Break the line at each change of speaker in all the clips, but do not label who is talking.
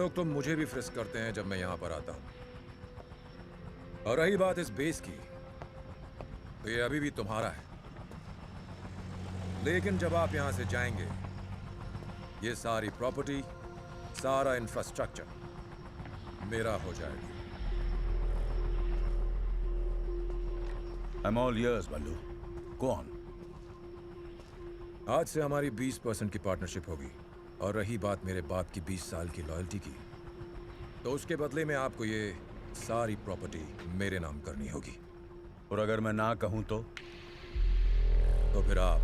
लोग तो मुझे भी फ्रिस्क करते हैं जब मैं यहां पर आता हूं। और रही बात इस बेस की, तो ये अभी भी तुम्हारा है। लेकिन जब आप यहां से जाएंगे, ये सारी प्रॉपर्टी, सारा इंफ्रास्ट्रक्चर मेरा हो जाएगा।
I'm all ears, Ballu. Go on.
आज से हमारी 20% की पार्टनरशिप होगी। और रही बात मेरे बाप की 20 साल की लॉयल्टी की, तो उसके बदले में आपको ये सारी प्रॉपर्टी मेरे नाम करनी होगी।
और अगर मैं ना कहूं तो
फिर आप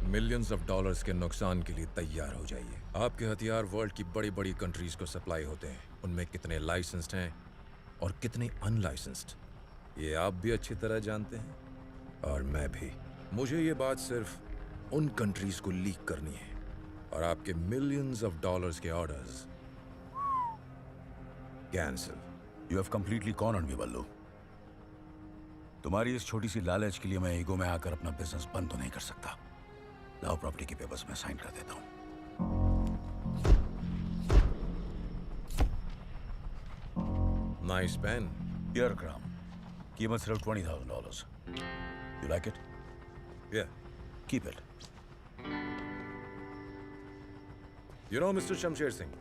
मिलियंस ऑफ डॉलर्स के नुकसान के लिए तैयार हो जाइए। आपके हथियार वर्ल्ड की बड़ी बड़ी कंट्रीज को सप्लाई होते हैं। उनमें कितने लाइसेंस्ड हैं और कितने अनलाइसेंस्ड, ये आप भी अच्छी तरह जानते हैं और मैं भी। मुझे ये बात सिर्फ उन कंट्रीज को लीक करनी है और आपके मिलियंस ऑफ डॉलर्स के orders cancel.
You have completely cornered me, बल्लू। तुम्हारी इस छोटी सी लालच के लिए मैं ईगो में आकर अपना बिजनेस बंद तो नहीं कर सकता। लाओ प्रॉपर्टी के पेपर्स में साइन कर देता हूं।
Nice pen.
Here, Kram. कीमत सिर्फ $20,000. You like it?
Yeah.
Keep it.
You know, mister Shamsher Singh,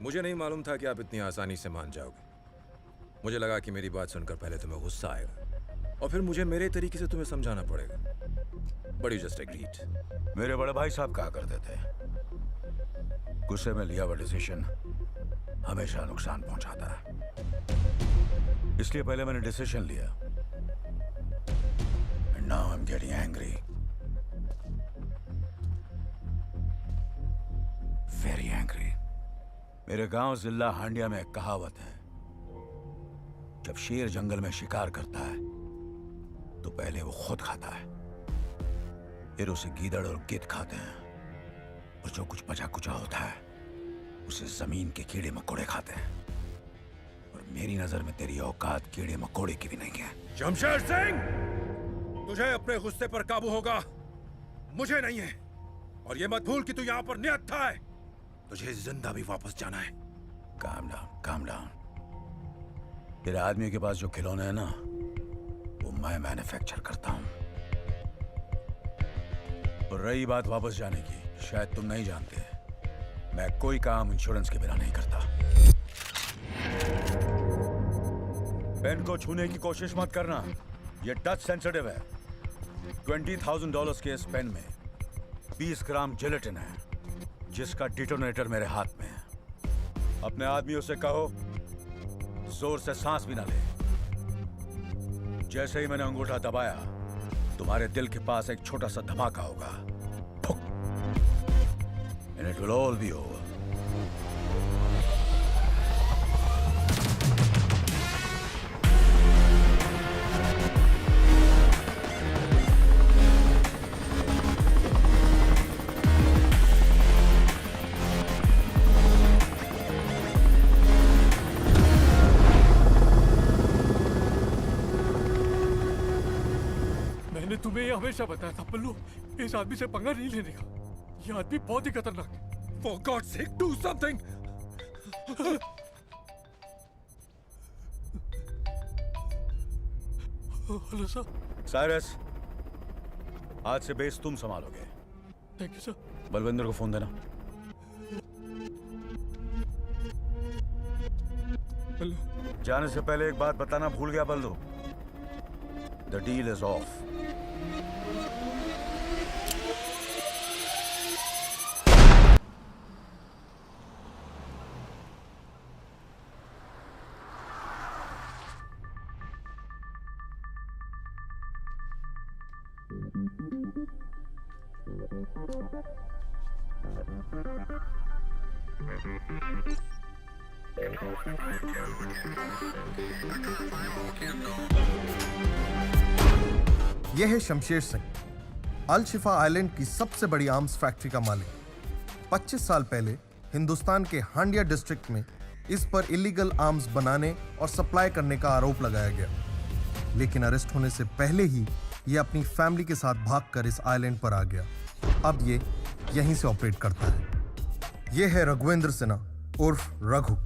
मुझे नहीं मालूम था कि आप इतनी आसानी से मान जाओगे। मुझे लगा कि मेरी बात सुनकर पहले तुम्हें गुस्सा आएगा और फिर मुझे मेरे तरीके से तुम्हें समझाना पड़ेगा। But you just agreed.
मेरे बड़े भाई साहब कहा करते थे, गुस्से में लिया हुआ डिसीजन हमेशा नुकसान पहुंचाता है। इसलिए पहले मैंने डिसीजन लिया। And now I'm getting angry. Very angry. मेरे गांव जिला हांडिया में एक कहावत है, जब शेर जंगल में शिकार करता है तो पहले वो खुद खाता है, फिर उसे गीदड़ और गिद्ध खाते हैं, और जो कुछ बचा कुचा होता है उसे जमीन के कीड़े मकोड़े खाते हैं। और मेरी नजर में तेरी औकात कीड़े मकोड़े की भी नहीं है।
शमशेर सिंह, तुझे अपने गुस्से पर काबू होगा, मुझे नहीं है। और ये मत भूल कि तू यहाँ पर निहत्था है, तुझे जिंदा भी वापस जाना है।
Calm down, calm down. तेरे आदमी के पास जो खिलौने हैं ना, वो मैं मैन्युफैक्चर करता हूं। और रही बात वापस जाने की, शायद तुम नहीं जानते, मैं कोई काम इंश्योरेंस के बिना नहीं करता। पेन को छूने की कोशिश मत करना, ये टच सेंसिटिव है। $20,000 के इस पेन में 20 ग्राम जिलेटिन है, जिसका डिटोनेटर मेरे हाथ में है। अपने आदमियों से कहो जोर से सांस भी ना ले। जैसे ही मैंने अंगूठा दबाया, तुम्हारे दिल के पास एक छोटा सा धमाका होगा, and it will all be over.
मैंने तुम्हें ये हमेशा बताया था पल्लू, इस आदमी से पंगा नहीं लेने का। ये आदमी बहुत ही खतरनाक है।
For God's sake, do something!
Hello sir.
Cyrus, आज से बेस तुम संभालोगे।
Thank you sir.
बलविंदर को फोन देना।
हेलो।
जाने से पहले एक बात बताना भूल गया बल्लू, द डील इज ऑफ।
यह है शमशेर सिंह, अल शिफा आइलैंड की सबसे बड़ी आर्म्स फैक्ट्री का मालिक। 25 साल पहले हिंदुस्तान के हांडिया डिस्ट्रिक्ट में इस पर इलीगल आर्म्स बनाने और सप्लाई करने का आरोप लगाया गया, लेकिन अरेस्ट होने से पहले ही ये अपनी फैमिली के साथ भागकर इस आइलैंड पर आ गया। अब ये यहीं से ऑपरेट करता है। ये है रघुवेंद्र सिन्हा उर्फ रघु,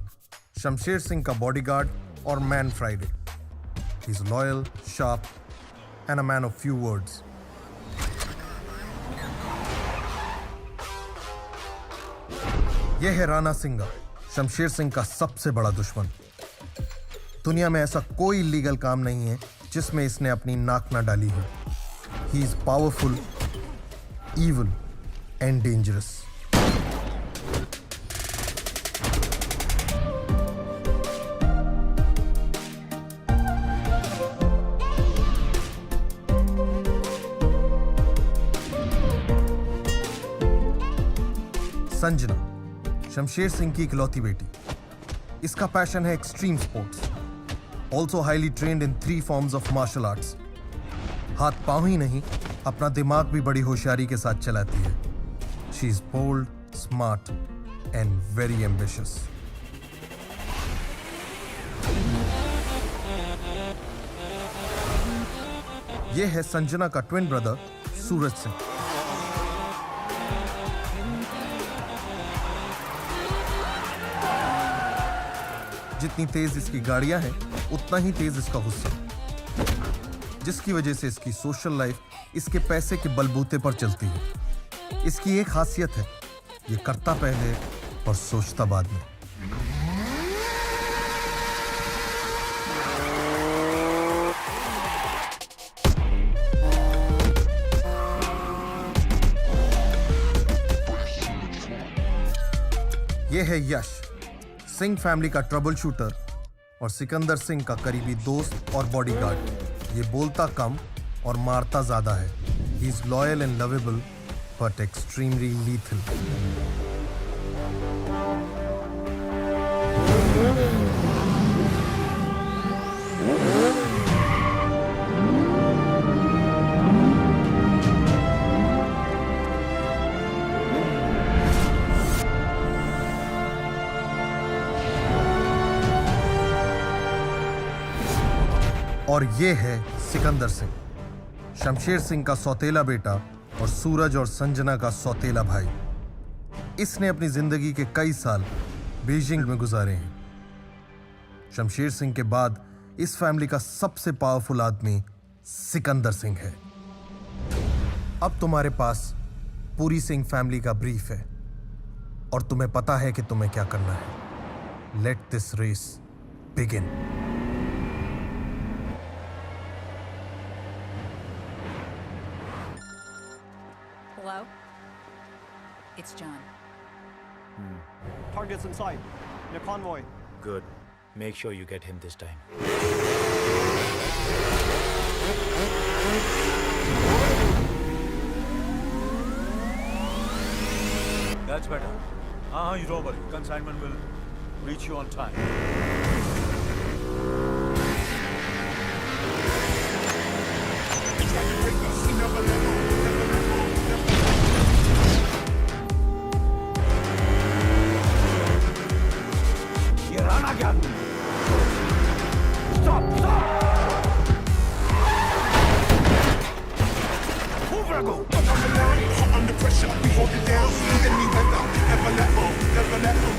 शमशेर सिंह का बॉडीगार्ड और man Friday. He is loyal, sharp and a man of few words. यह है राणा सिंघा, शमशेर सिंह का सबसे बड़ा दुश्मन. दुनिया में ऐसा कोई लीगल काम नहीं है जिसमें इसने अपनी नाक ना डाली हो. He is powerful, evil and dangerous. Sanjana, Shamsher Singh की इकलौती बेटी. इसका पैशन है extreme sports. Also highly trained in 3 forms of martial arts. हाथ पांव ही नहीं, अपना दिमाग भी बड़ी होशियारी के साथ चलाती है. She is bold, smart and very ambitious. यह है संजना का ट्विन ब्रदर सूरज सिंह. जितनी तेज इसकी गाड़ियां हैं, उतना ही तेज इसका गुस्सा, जिसकी वजह से इसकी सोशल लाइफ इसके पैसे के बलबूते पर चलती है. इसकी एक खासियत है, ये करता पहले और सोचता बाद में. यह है यश, सिंह फैमिली का ट्रबल शूटर और सिकंदर सिंह का करीबी दोस्त और बॉडीगार्ड. ये बोलता कम और मारता ज्यादा है. He is loyal and lovable but extremely lethal. और ये है सिकंदर सिंह, शमशेर सिंह का सौतेला बेटा और सूरज और संजना का सौतेला भाई. इसने अपनी जिंदगी के कई साल बीजिंग में गुजारे हैं. शमशेर सिंह के बाद इस फैमिली का सबसे पावरफुल आदमी सिकंदर सिंह है. अब तुम्हारे पास पूरी सिंह फैमिली का ब्रीफ है और तुम्हें पता है कि तुम्हें क्या करना है. Let this race begin.
Hello? It's John.
Target's in sight. In a convoy.
Good. Make sure you get him this time.
That's better. You don't worry. Consignment will reach you on time. ये राणा क्या? Stop! Stop! Move, Raghu!
Under pressure, we hold it down. Any weather, never let go, never let go.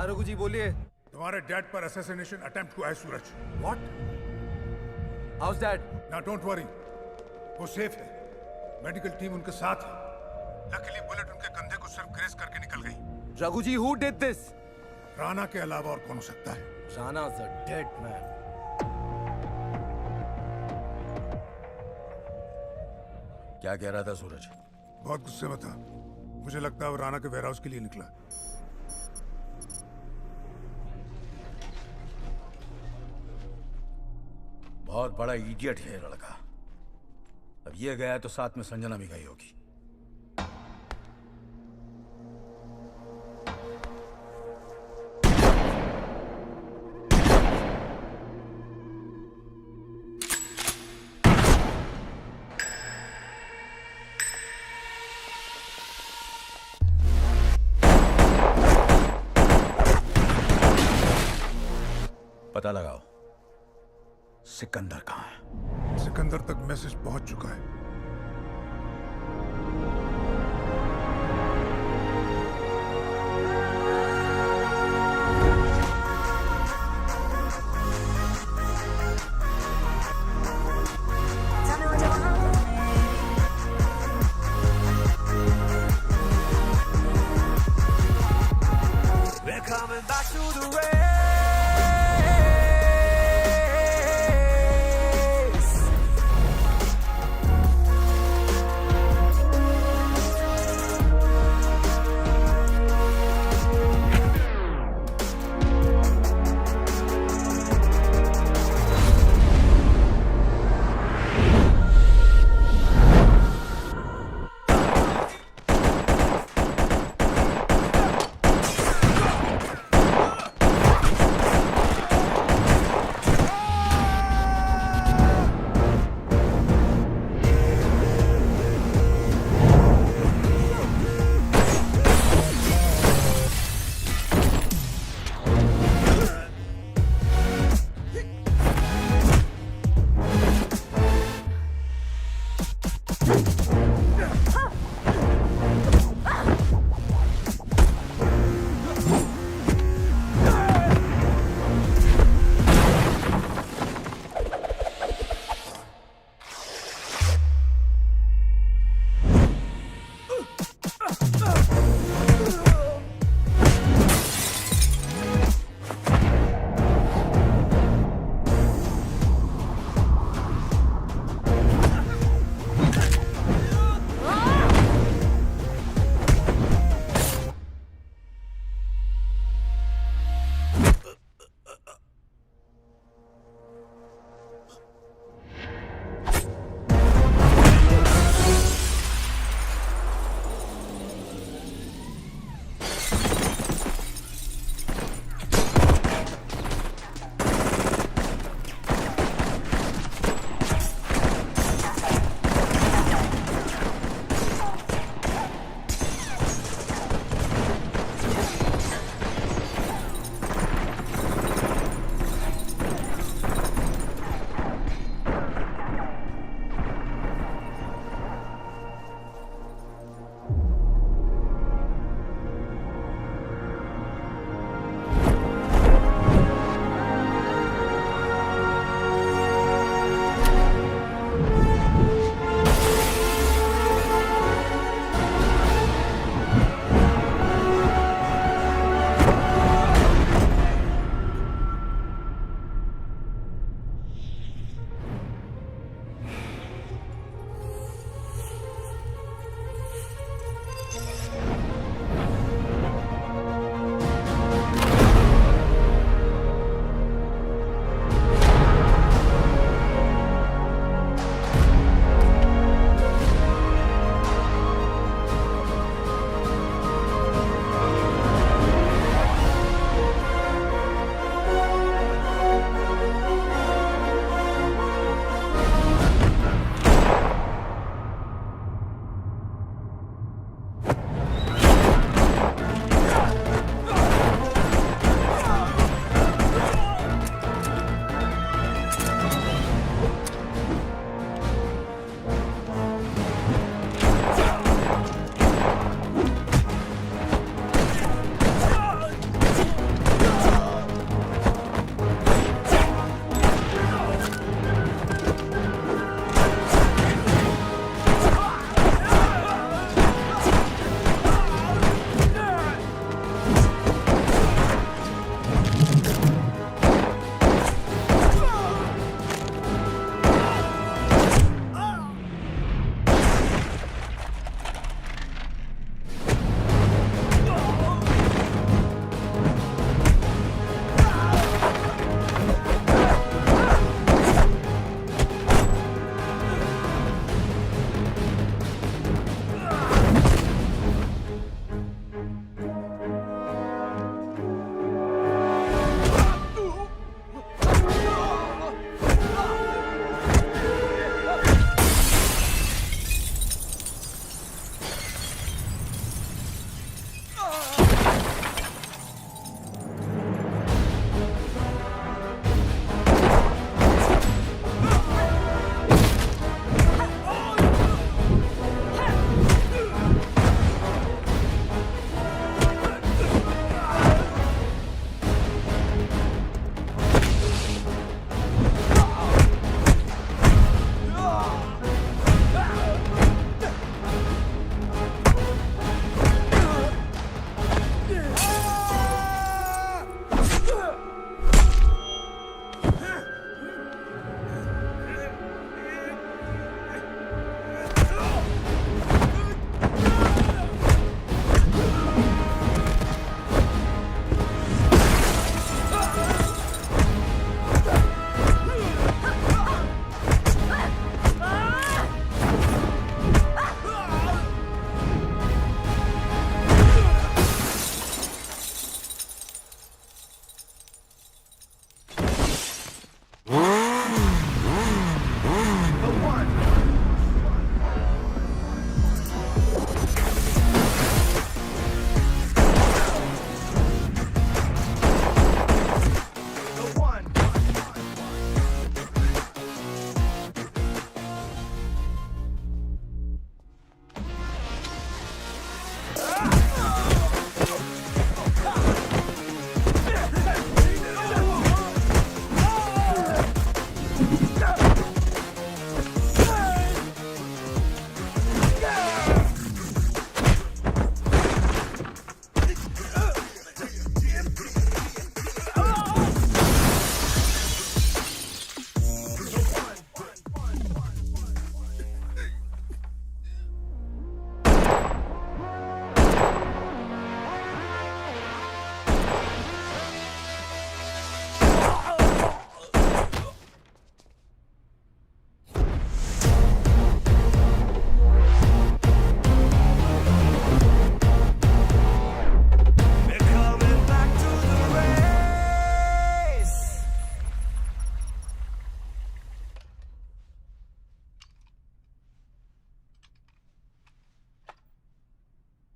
हाँ रघु जी बोलिए।
तुम्हारे dad पर assassination attempt हुआ है सूरज।
What? How's that?
ना don't worry, वो सेफ है। मेडिकल टीम उनके साथ है। लकीली बुलेट उनके कंधे को सिर्फ ग्रेस करके निकल गई।
Raghu ji, who did this?
Rana के अलावा और कौन हो सकता है?
Rana's a dead man.
क्या कह रहा था सूरज?
बहुत गुस्से में था। मुझे लगता है वो राणा के वेयरहाउस के लिए निकला।
बहुत बड़ा इडियट है ये लड़का। अब ये गया तो साथ में संजना भी गई होगी। पता लगाओ सिकंदर कहाँ है।
सिकंदर तक मैसेज पहुंच चुका है।
We're coming back to the race.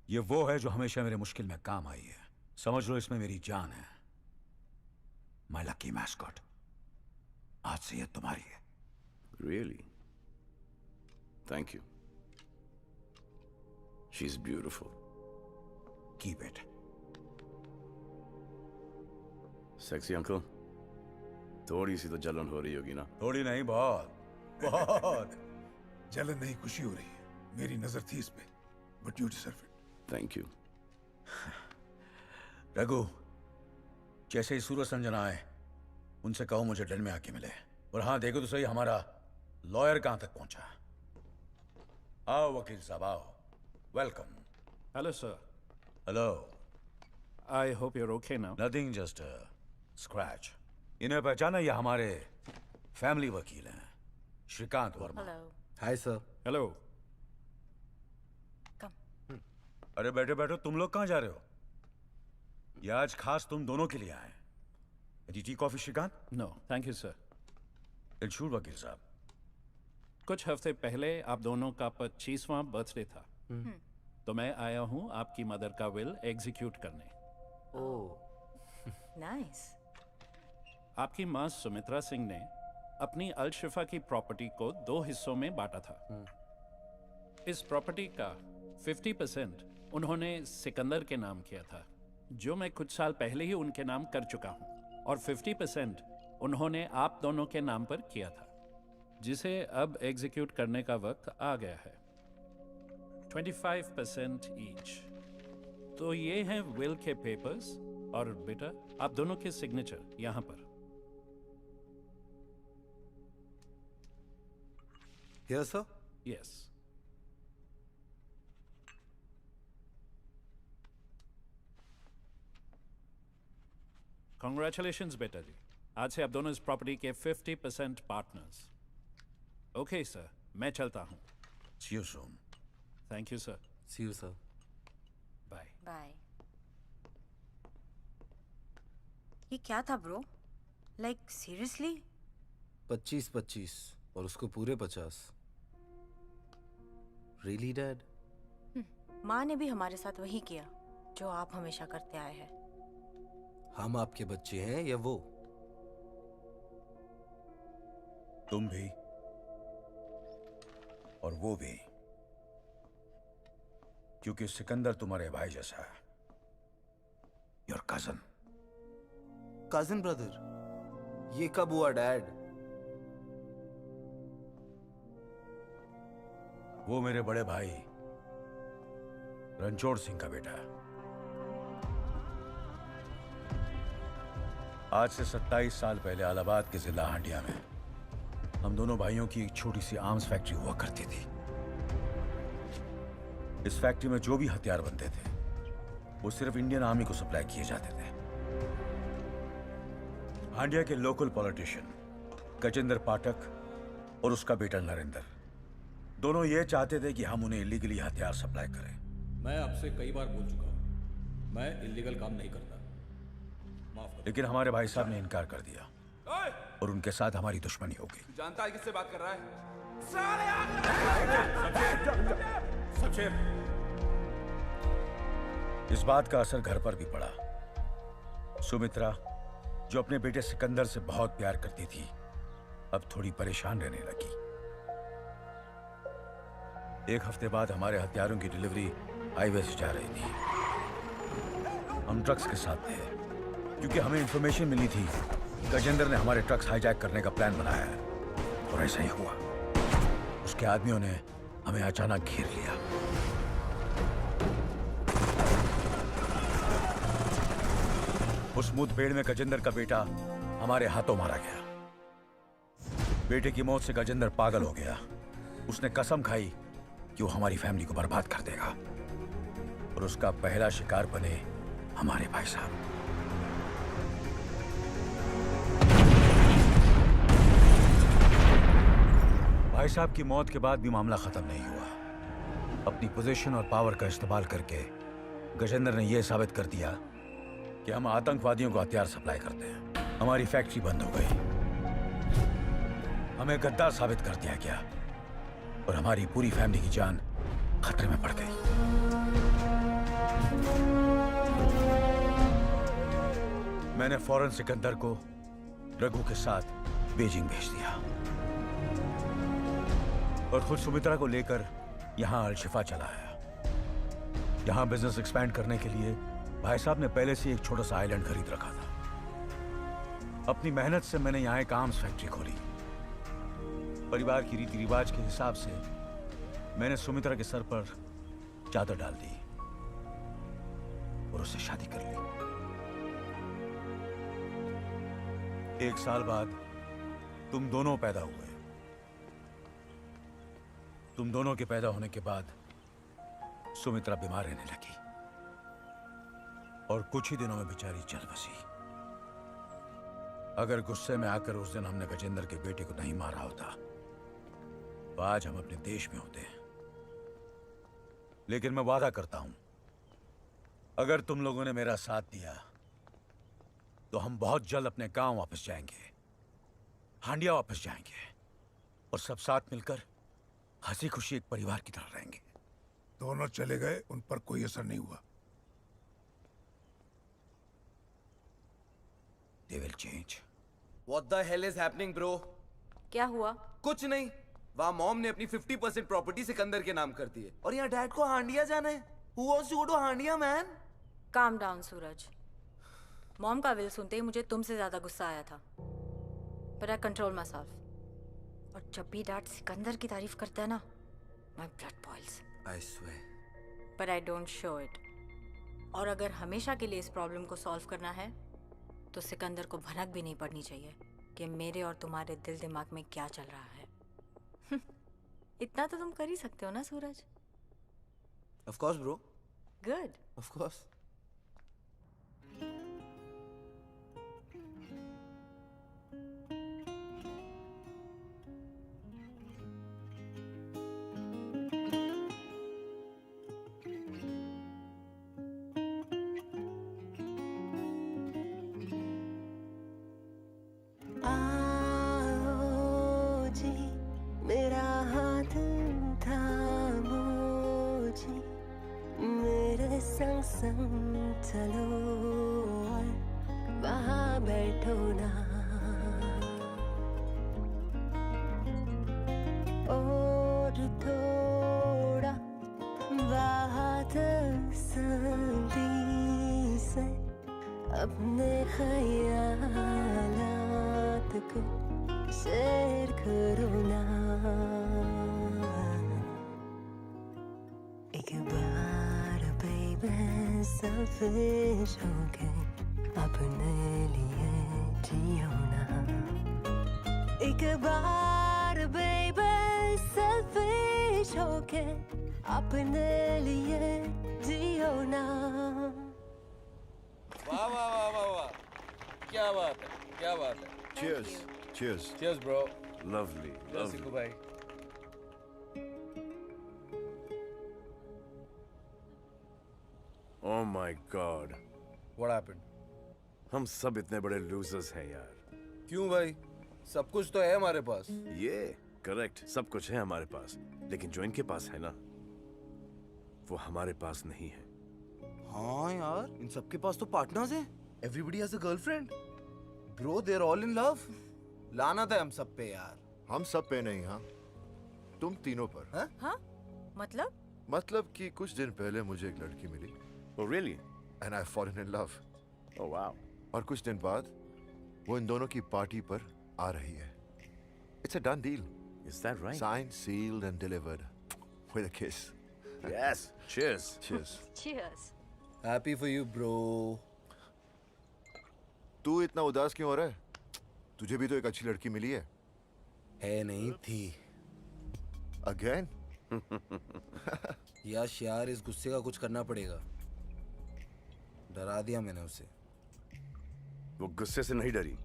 ये वो है जो हमेशा मेरे मुश्किल में काम आई है। समझ लो इसमें मेरी जान है। My lucky mascot. आज से ये तुम्हारी है।
Really? Thank you. She's beautiful.
Keep it.
Sexy uncle? थोड़ी सी तो जलन हो रही होगी ना?
थोड़ी नहीं, बहुत बहुत।
जलन नहीं, खुशी हो रही है। मेरी नजर थी इस पे, but you deserve it.
Thank you.
Raghu, जैसे ही सूरज संजना आए उनसे कहो मुझे डन में आके मिले। और हाँ, देखो तो सही हमारा लॉयर कहां तक पहुंचा। आओ वकील साहब, आओ। Welcome.
Hello, sir.
Hello.
I hope you're okay now.
Nothing, just scratch. इन्हें पहचाना, ये हमारे फैमिली वकील हैं, Shrikant Verma.
Hello.
Hi, sir.
Hello.
Come.
अरे बैठो बैठो, तुम लोग कहाँ जा रहे हो? ये आज खास तुम दोनों के लिए आए। Tea coffee Shrikant?
No, thank you, sir.
इल्शूर वकील साहब।
कुछ हफ्ते पहले आप दोनों का 25वां बर्थडे था, तो मैं आया हूँ आपकी मदर का विल एग्जीक्यूट करने।
Oh.
Nice.
आपकी माँ सुमित्रा सिंह ने अपनी अलशिफा की प्रॉपर्टी को 2 हिस्सों में बांटा था। इस प्रॉपर्टी का 50% उन्होंने सिकंदर के नाम किया था, जो मैं कुछ साल पहले ही उनके नाम कर चुका हूँ, और 50% उन्होंने आप दोनों के नाम पर किया था, जिसे अब एग्जीक्यूट करने का वक्त आ गया है। 25% ईच। तो ये हैं विल के पेपर्स, और बेटा आप दोनों के सिग्नेचर यहाँ पर।
Here, sir?
यस। कॉन्ग्रेचुलेशंस बेटा जी, आज से आप दोनों इस प्रॉपर्टी के 50% पार्टनर्स। ओके सर, मैं चलता हूँ।
See you soon.
Thank you sir.
See you, sir.
Bye.
Bye.
ये क्या था ब्रो? Like seriously?
25-25 और उसको पूरे 50। Really, Dad?
माँ ने भी हमारे साथ वही किया जो आप हमेशा करते आए हैं।
हम आपके बच्चे हैं या वो?
तुम भी और वो भी, क्योंकि सिकंदर तुम्हारे भाई जैसा है। Your cousin.
Cousin brother? ये कब हुआ, Dad?
वो मेरे बड़े भाई रणछोड़ सिंह का बेटा है। आज से 27 साल पहले इलाहाबाद के जिला हांडिया में हम दोनों भाइयों की एक छोटी सी आर्म्स फैक्ट्री हुआ करती थी। इस फैक्ट्री में जो भी हथियार बनते थे वो सिर्फ इंडियन आर्मी को सप्लाई किए जाते थे। हांडिया के लोकल पॉलिटिशियन गजेंद्र पाठक और उसका बेटा नरेंद्र दोनों ये चाहते थे कि हम उन्हें इलीगली हथियार सप्लाई करें।
मैं आपसे कई बार बोल चुका हूँ, मैं इलीगल काम नहीं करता। माफ करो।
लेकिन हमारे भाई साहब ने इनकार कर दिया और उनके साथ हमारी दुश्मनी हो गई।
जानता है किससे बात कर रहा है?
इस बात का असर घर पर भी पड़ा। सुमित्रा, जो अपने बेटे सिकंदर से बहुत प्यार करती थी, अब थोड़ी परेशान रहने लगी। एक हफ्ते बाद हमारे हथियारों की डिलीवरी हाईवे से जा रही थी। हम ट्रक्स के साथ थे, क्योंकि हमें इंफॉर्मेशन मिली थी गजेंद्र ने हमारे ट्रक्स हाईजैक करने का प्लान बनाया है, और ऐसा ही हुआ। उसके आदमियों ने हमें अचानक घेर लिया। उस मुठभेड़ में गजेंद्र का बेटा हमारे हाथों मारा गया। बेटे की मौत से गजेंद्र पागल हो गया। उसने कसम खाई कि वो हमारी फैमिली को बर्बाद कर देगा, और उसका पहला शिकार बने हमारे भाई साहब। भाई साहब की मौत के बाद भी मामला खत्म नहीं हुआ। अपनी पोजीशन और पावर का इस्तेमाल करके गजेंद्र ने यह साबित कर दिया कि हम आतंकवादियों को हथियार सप्लाई करते हैं। हमारी फैक्ट्री बंद हो गई, हमें गद्दार साबित कर दिया गया, और हमारी पूरी फैमिली की जान खतरे में पड़ गई। मैंने फौरन सिकंदर को रघु के साथ बीजिंग भेज दिया और खुद सुमित्रा को लेकर यहां अलशिफा चला आया। यहां बिजनेस एक्सपैंड करने के लिए भाई साहब ने पहले से एक छोटा सा आइलैंड खरीद रखा था। अपनी मेहनत से मैंने यहां एक आर्म्स फैक्ट्री खोली। परिवार की रीति रिवाज के हिसाब से मैंने सुमित्रा के सर पर चादर डाल दी और उससे शादी कर ली। 1 साल बाद तुम दोनों पैदा हुए। तुम दोनों के पैदा होने के बाद सुमित्रा बीमार रहने लगी और कुछ ही दिनों में बेचारी चल बसी। अगर गुस्से में आकर उस दिन हमने गजेंद्र के बेटे को नहीं मारा होता तो आज हम अपने देश में होते हैं। लेकिन मैं वादा करता हूं, अगर तुम लोगों ने मेरा साथ दिया तो हम बहुत जल्द अपने गांव वापस जाएंगे, हांडिया वापस जाएंगे और सब साथ मिलकर हंसी खुशी एक परिवार की तरह रहेंगे।
दोनों चले गए, उन पर कोई असर नहीं हुआ।
They will change.
What the hell is happening, bro?
क्या हुआ?
कुछ नहीं। वहाँ मॉम ने अपनी 50% प्रॉपर्टी सिकंदर के नाम कर दी है और यहाँ डैड को हांडिया जाना है। Who wants to go to Handia, man?
Calm down Suraj. Mom का विल सुनते ही मुझे तुमसे ज्यादा गुस्सा आया था, पर आई कंट्रोल माई सेल्फ। और जब भी डैड सिकंदर की तारीफ करता है ना, my blood boils.
I swear.
पर आई डोंट शो इट। और अगर हमेशा के लिए इस प्रॉब्लम को सॉल्व करना है तो सिकंदर को भनक भी नहीं पड़नी चाहिए कि मेरे और तुम्हारे दिल दिमाग में क्या चल रहा है। इतना तो तुम कर ही सकते हो ना सूरज?
Of course, bro.
Good.
Of course.
मेरा हाथ थामो जी, मेरे संग संग चलो और वहाँ बैठो ना। और थोड़ा बात संगी से अपने ख्यालात को शेयर करो ना। एक बार बेबी सेल्फिश होके अपने लिए जियो ना। एक बार बेबी सेल्फिश होके अपने लिए जियो ना।
वाह वाह वाह वाह वाह, क्या बात है, क्या बात है।
Cheers. Cheers.
Cheers, bro.
Lovely.
Cheers, Siku bhai.
Oh my God.
What happened?
हम सब इतने बड़े losers हैं यार।
क्यों भाई? सब कुछ तो है हमारे पास।
ये करेक्ट, सब कुछ है हमारे पास, लेकिन जो इनके पास है ना, वो हमारे पास नहीं है।
हाँ यार, इन सबके पास तो पार्टनर्स हैं। Everybody has a girlfriend. Bro, they're all in love. लानत है हम सब पे यार।
हम सब पे नहीं, हाँ तुम तीनों पर।
हाँ? मतलब?
मतलब कि कुछ दिन पहले मुझे एक लड़की मिली।
Oh really?
And I fallen in love.
Oh wow.
और कुछ दिन बाद वो इन दोनों की पार्टी पर आ रही है। It's a done deal.
Is that right?
Signed, sealed and delivered with a kiss.
Yes. Cheers.
Cheers.
Cheers.
Happy for you, bro.
तू इतना उदास क्यों हो रहा है? तुझे भी तो एक अच्छी लड़की मिली है।
है नहीं थी।
Again?
यश यार, इस गुस्से का कुछ करना पड़ेगा। डरा दिया मैंने उसे।
वो गुस्से से नहीं डरी,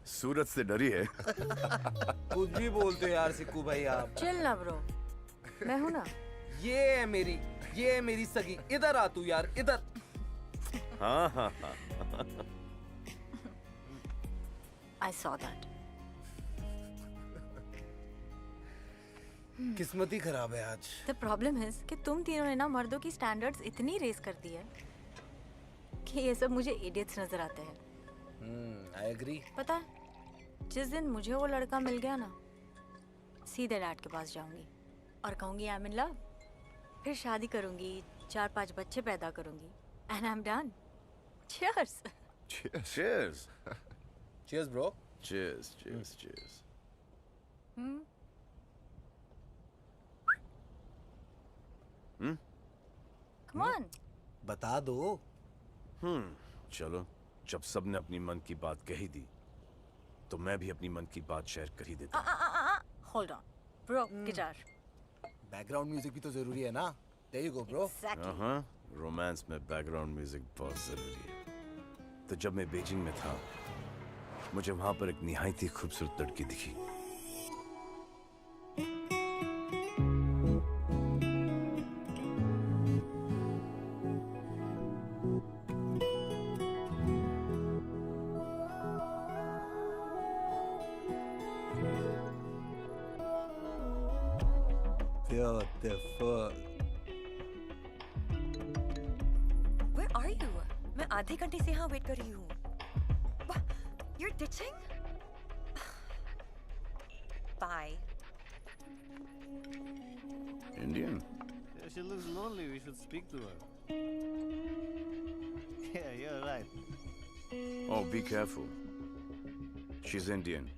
सूरज से डरी है।
कुछ भी बोलते हो यार सिक्कू भाई आप।
चिल ना ब्रो, मैं हूं ना।
ये है मेरी सगी। इधर आ तू यार, इधर।
हाँ हाँ हाँ।
I saw that.
किस्मत ही खराब है आज।
द प्रॉब्लम इज कि तुम तीनों ने ना मर्दों की स्टैंडर्ड्स इतनी रेस कर दी है कि ये सब मुझे इडियट्स नजर आते हैं।
I agree.
पता है, जिस दिन मुझे वो लड़का मिल गया ना, सीधे डैड के पास जाऊंगी और कहूंगी आई एम इन लव, फिर शादी करूंगी, 4-5 बच्चे पैदा करूंगी, and I am done. Cheers.
Cheers.
Cheers, bro.
Cheers, cheers, cheers.
Come on.
बता दो।
चलो, जब सबने अपनी मन की बात कही दी, तो मैं भी अपनी मन की बात शेयर कर ही देता हूँ।
Hold on. Bro, guitar.
Background music भी तो जरूरी है ना। There you go, bro.
Exactly.
हाँ, रोमांस में बैकग्राउंड म्यूजिक बहुत जरूरी है। तो जब मैं बीजिंग में था, मुझे वहां पर एक निहायती खूबसूरत लड़की दिखी।
Beautiful.
Where are you? मैं आधे घंटे से यहाँ वेट कर रही हूँ। You're ditching? Bye.
Indian?
Yeah, she looks lonely. We should speak to her. Yeah, you're right.
Oh, be careful. She's Indian.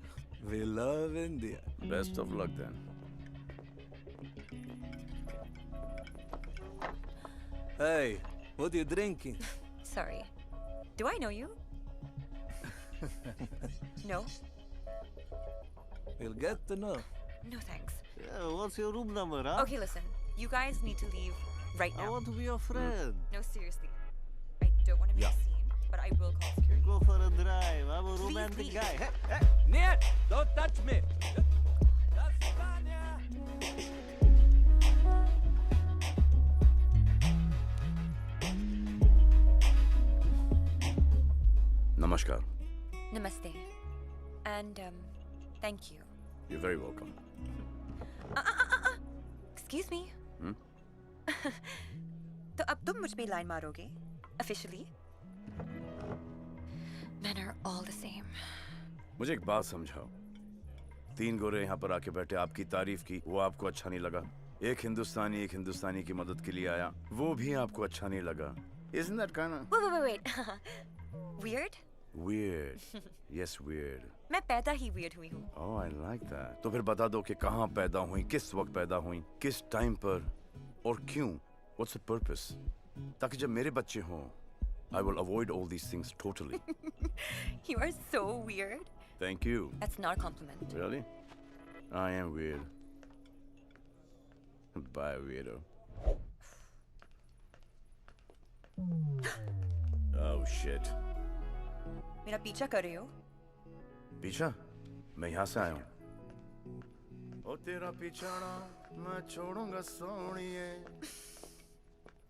We love India.
Best of luck then.
Hey, what are you drinking?
Sorry. Do I know you? No?
We'll get to know.
No thanks.
Yeah, what's your room number, huh?
Okay, listen. You guys need to leave right now.
I want to be your friend.
No, seriously. I don't want to make a scene, but I will call security.
Go for a drive. I'm a romantic
leave.
guy. Hey, hey, Ned, don't touch me.
Namaskar.
Namaste. And, thank you.
You're very welcome.
Excuse me. तो अब तुम मुझ पे line मारोगे? Officially? Men are all the same.
मुझे एक बात समझाओ। 3 गोरे यहाँ पर आके बैठे, आपकी तारीफ की, वो आपको अच्छा नहीं लगा। एक हिंदुस्तानी की मदद के लिए आया, वो भी आपको अच्छा नहीं लगा। Isn't that kind of...
Wait. Weird?
Weird. Yes, weird.
मैं पैदा ही weird हुई हूँ.
Oh, I like that. तो फिर बता दो कि कहाँ पैदा हुई, किस वक्त पैदा हुई, किस टाइम पर और क्यों? What's the purpose? ताकि जब मेरे बच्चे हों, I will avoid all these things totally.
You are so weird.
Thank you.
That's not a compliment.
Really? I am weird. Bye, weirdo. Oh, shit.
मेरा पीछा कर रहे हो?
पीछा? मैं यहाँ से आया हूँ। ओ तेरा पीछाना मैं छोड़ूंगा सोनिए।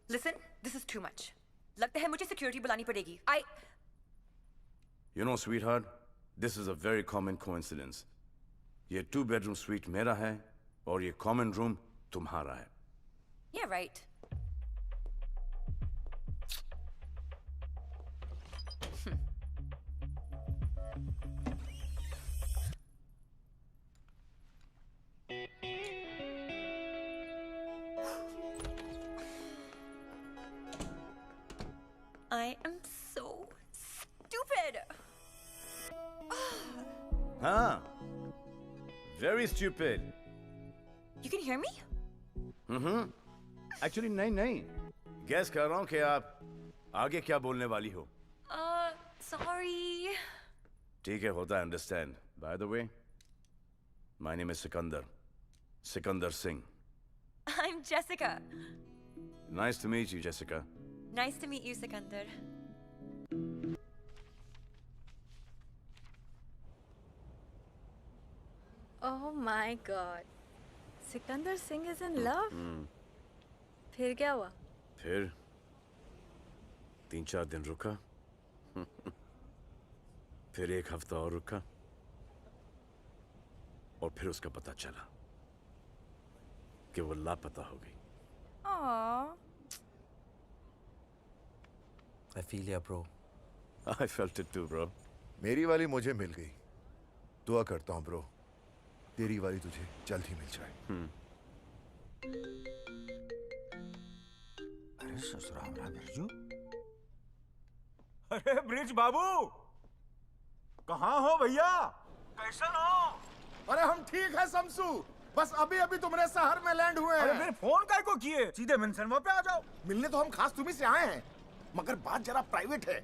Listen, this is too much. लगता है मुझे security बुलानी पड़ेगी.
You know, sweetheart, this is a very common coincidence. ये 2-bedroom suite मेरा है और ये common room तुम्हारा है.
Yeah, right. I am so stupid.
हाँ, very stupid.
You can hear me?
Actually, नहीं. Guess कर रहा हूँ कि आप आगे क्या बोलने वाली हो.
Sorry.
ठीक है, होता है, understand. By the way, my name is Sikandar. Sikandar Singh.
I'm Jessica.
Nice to meet you, Jessica.
Nice to meet you, Sikandar.
Oh my God. Sikandar Singh is in love? फिर क्या हुआ?
फिर 3-4 दिन रुका. फिर 1 हफ्ता और रुका. और फिर उसका पता चला. कि वो लापता हो गई।
Aww.
I feel ya, bro.
I felt it too, bro.
मेरी वाली मुझे मिल गई। दुआ करता हूँ ब्रो, तेरी वाली तुझे जल्द ही मिल जाए।
अरे ससुराल बिरजू, अरे ब्रिज बाबू, कहाँ हो भैया? कैसन हो?
अरे हम ठीक है शमसू, बस अभी अभी तुम्हारे शहर में लैंड हुए हैं।
अरे फिर फोन काय को किए? सीधे मेंशन पे आ जाओ।
मिलने तो हम खास तुम्ही से आए हैं, मगर बात जरा प्राइवेट है।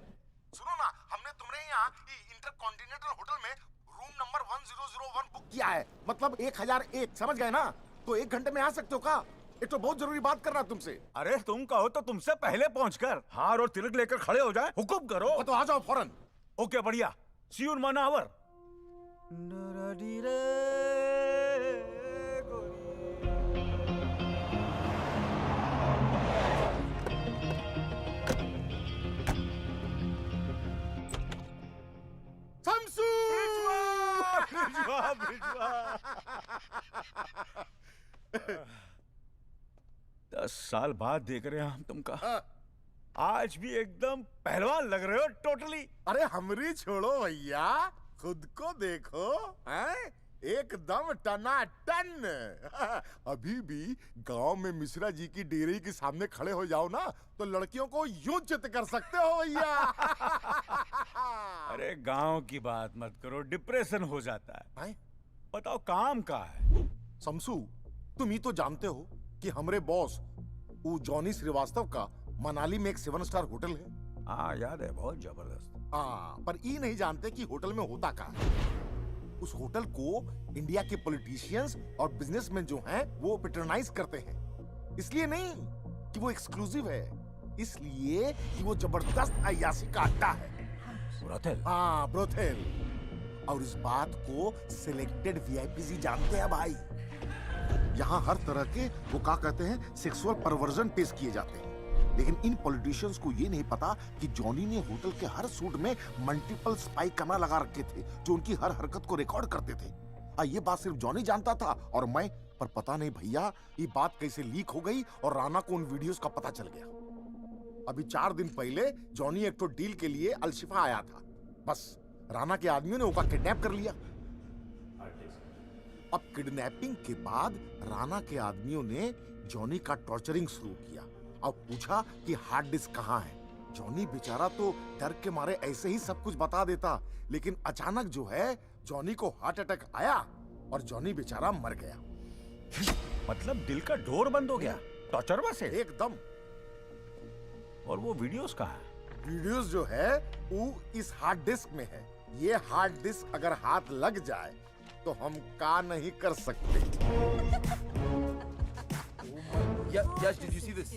सुनो ना, हमने तुम्हारे यहाँ इंटरकॉन्टिनेंटल होटल में रूम नंबर 1001 बुक किया है, मतलब 1001, समझ गए ना? तो 1 घंटे में आ सकते हो का? एक तो बहुत जरूरी बात करना तुमसे।
अरे तुम कहो तो तुमसे पहले पहुंचकर हार और तिलक लेकर खड़े हो जाए। हुक्म करो।
तो आ जाओ फौरन।
ओके बढ़िया, सी यू इन 1 आवर।
शमसू!
10 साल बाद देख रहे हैं हम तुमका। आज भी एकदम पहलवान लग रहे हो टोटली।
अरे हमरी छोड़ो भैया, खुद को देखो, हैं? एकदम टनाटन। अभी भी गांव में मिश्रा जी की डेयरी के सामने खड़े हो जाओ ना, तो लड़कियों को यूं चित कर सकते हो भैया।
अरे गांव की बात मत करो, डिप्रेशन हो जाता है। बताओ काम का है?
शमसू, तुम ही तो जानते हो कि हमारे बॉस वो जॉनी श्रीवास्तव का मनाली में एक 7 स्टार होटल है।
हाँ याद है, बहुत जबरदस्त।
हाँ, पर ये नहीं जानते कि होटल में होता क्या है। उस होटल को इंडिया के पॉलिटिशियंस और बिजनेसमैन जो हैं वो पैट्रोनाइज करते हैं। इसलिए नहीं कि वो एक्सक्लूसिव है, इसलिए कि वो जबरदस्त अय्याशी का अड्डा है।
ब्रोथेल?
हाँ, ब्रोथेल। और इस बात को सिलेक्टेड वीआईपी जानते हैं भाई। यहाँ हर तरह के वो क्या कहते हैं सेक्सुअल परवर्जन पेश किए जाते हैं। लेकिन इन पॉलिटिशियंस को ये नहीं पता कि जॉनी ने होटल के हर सूट में मल्टीपल स्पाई कैमरा लगा रखे थे, जो उनकी हर हरकत को रिकॉर्ड करते थे। ये बात सिर्फ जॉनी जानता था और मैं, पर पता नहीं भैया ये बात कैसे लीक हो गई और राणा को उन वीडियोस का पता चल गया। अभी 4 दिन पहले जॉनी एक तो डील के लिए अलशिफा आया था, बस राणा के आदमियों ने उसका किडनैप कर लिया। अब किडनैपिंग के बाद राणा के आदमियों ने जॉनी का टॉर्चरिंग शुरू किया और पूछा कि हार्ड डिस्क कहाँ है। जॉनी बेचारा तो डर के मारे ऐसे ही सब कुछ बता देता, लेकिन अचानक जो है जॉनी को हार्ट अटैक आया और जॉनी बेचारा मर गया।
मतलब दिल का डोर बंद हो गया टॉर्चर में से?
एकदम।
और वो वीडियोस कहाँ है?
वीडियोस जो है वो इस हार्ड डिस्क में है। ये हार्ड डिस्क अगर हाथ लग जाए तो हम का नहीं कर सकते।
Yash, did you see this?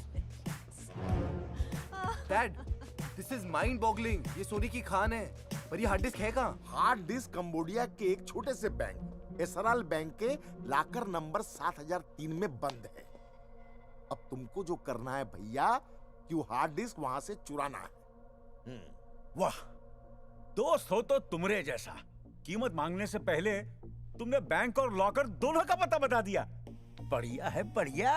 Dad, this is mind-boggling. ये सोने की खान है, पर ये हार्ड डिस्क है कहाँ?
हार्ड डिस्क कंबोडिया के एक छोटे से बैंक, एसराल बैंक के लाकर नंबर 7003 में बंद है। अब तुमको जो करना है भैया कि वो हार्ड डिस्क वहां से चुराना है।
वाह, दोस्त हो तो तुमरे जैसा। कीमत मांगने से पहले तुमने बैंक और लॉकर दोनों का पता बता दिया। बढ़िया है, बढ़िया।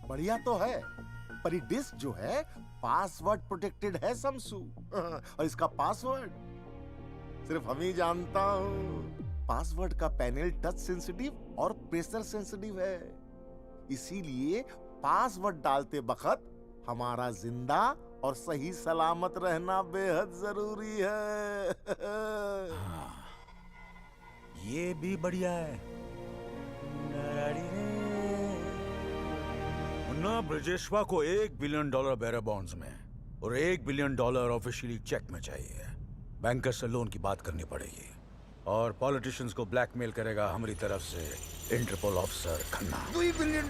बढ़िया तो है, पर ये डिस्क जो है पासवर्ड प्रोटेक्टेड है शमसू। और इसका पासवर्ड सिर्फ हम ही जानता हूँ। पासवर्ड का पैनल टच सेंसिटिव और प्रेशर सेंसिटिव है, इसीलिए पासवर्ड डालते वक्त हमारा जिंदा और सही सलामत रहना बेहद जरूरी है।
ये भी बढ़िया है। मुन्ना ब्रजेश्वा को $1 बिलियन बेरर बॉन्ड्स में और $1 बिलियन ऑफिशियली चेक में चाहिए। बैंकर से लोन की बात करनी पड़ेगी और पॉलिटिशियंस को ब्लैकमेल करेगा हमारी तरफ से Interpol officer Khanna.
$2 billion,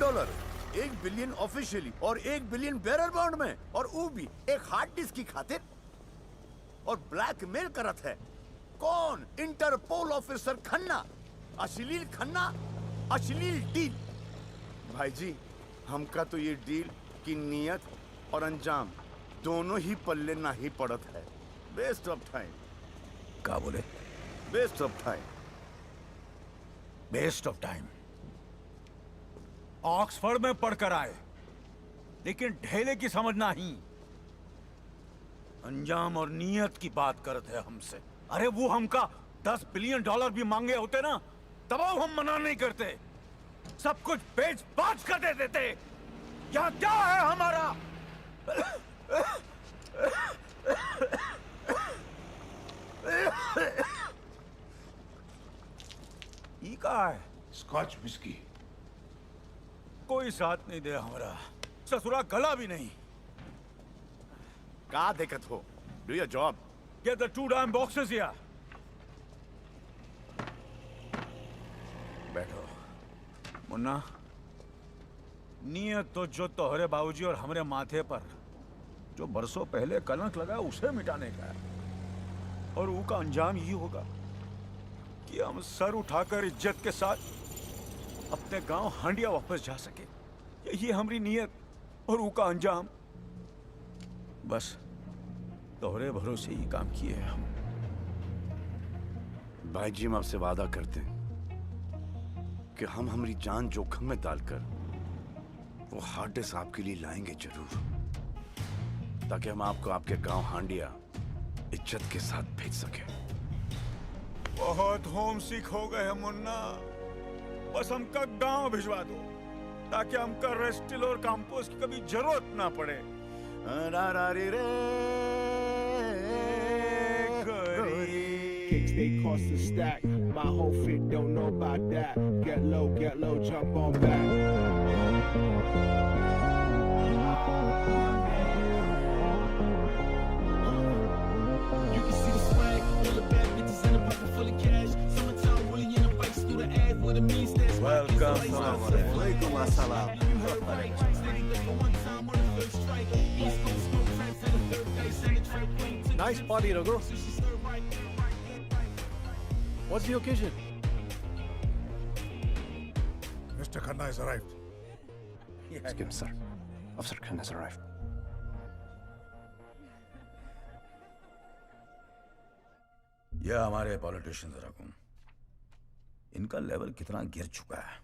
$1 billion officially और $1 बिलियन बेरर बॉन्ड में, और वो भी एक हार्ड डिस्क की खातिर। और ब्लैकमेल करत है कौन? Interpol officer Khanna. अश्लील खन्ना, अश्लील डील। भाई जी, हमका तो ये डील की नियत और अंजाम दोनों ही पल्ले ना ही पड़त है। Waste of time.
क्या बोले?
Waste of time.
Waste of time. Oxford में पढ़कर आए, लेकिन ढेले की समझ नहीं। अंजाम और नियत की बात करते हैं हमसे। अरे वो हमका $10 बिलियन भी मांगे होते ना, तब हम मना नहीं करते, सब कुछ बेच बाच कर दे देते। यहाँ क्या है हमारा? ई का है
स्कॉच विस्की।
कोई साथ नहीं दे हमारा, ससुरा गला भी नहीं।
का दिक्कत हो? Do your job.
Get the 2 damn boxes here. बैठो। मुन्ना, नियत तो जो तोहरे बाबूजी और हमरे माथे पर जो बरसों पहले कलंक लगा उसे मिटाने का है, और वो का अंजाम यही होगा कि हम सर उठाकर इज्जत के साथ अपने गांव हांडिया वापस जा सके। यही हमारी नियत और वो का अंजाम। बस तोहरे भरोसे ही काम किए हम।
भाई जी, हम आपसे वादा करते हैं कि हम हमारी जान जोखिम में डालकर वो हार्ड डिस्क आपके लिए लाएंगे जरूर, ताकि हम आपको आपके गांव हांडिया इज्जत के साथ भेज सके।
बहुत होम सिक हो गए हैं मुन्ना, बस हमका गांव भिजवा दो ताकि हमका रेस्टिल और कंपोस्ट की कभी जरूरत ना पड़े।
Kicks they cost a stack. My whole fit don't know about that. Get low, jump on back. You can see the swag, all the bad bitches in a pocket full of cash. Summertime Willie in the bikes through the ad with a mean stash.
Welcome.
Walaikum assalam. You heard right. Steady looking one time on the first strike. East Coast smoke tracks in the third base and the track queen.
Nice party, Raghu. What's the occasion?
Mr. Khanna has arrived.
Excuse me, sir. Officer Khan has arrived.
यह हमारे politicians रकूं, इनका level कितना गिर चुका है,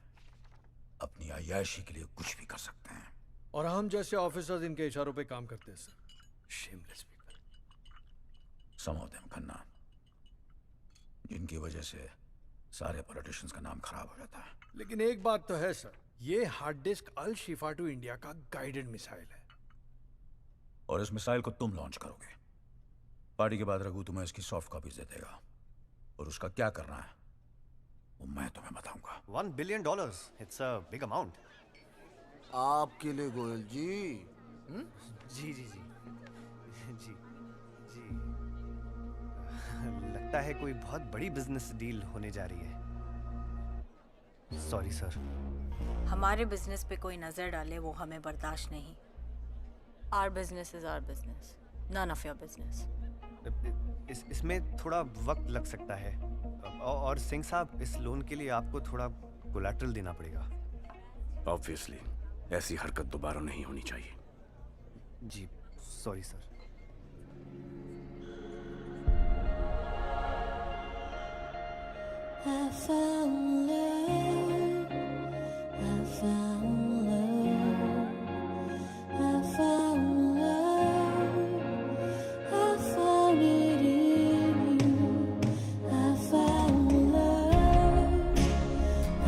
अपनी अय्याशी के लिए कुछ भी कर सकते हैं।
और हम जैसे ऑफिसर्स इनके इशारों पे काम करते हैं sir. Shameless people.
Some of them Khanna, जिनकी वजह से सारे पॉलिटिशियंस का नाम खराब हो जाता है।
लेकिन एक बात तो है सर, ये hard disc Al Shifa to India का गाइडेड मिसाइल है,
और इस मिसाइल को तुम लॉन्च करोगे। पार्टी के बाद रघु तुम्हें इसकी सॉफ्ट कॉपीज दे देगा, और उसका क्या करना है वो मैं तुम्हें बताऊंगा।
$1 billion. It's a big amount.
आपके लिए गोयल जी।
जी जी जी जी जी लगता है कोई बहुत बड़ी बिजनेस डील होने जा रही है। Sorry sir.
हमारे बिजनेस पे कोई नजर डाले वो हमें बर्दाश्त नहीं। Our business is our business, none of your business.
इसमें थोड़ा वक्त लग सकता है, और सिंह साहब इस लोन के लिए आपको थोड़ा कोलैटरल देना पड़ेगा।
ऑब्वियसली ऐसी हरकत दोबारा नहीं होनी चाहिए।
जी sorry sir.
I found love, I found love, I found love, I found it in you. I found love,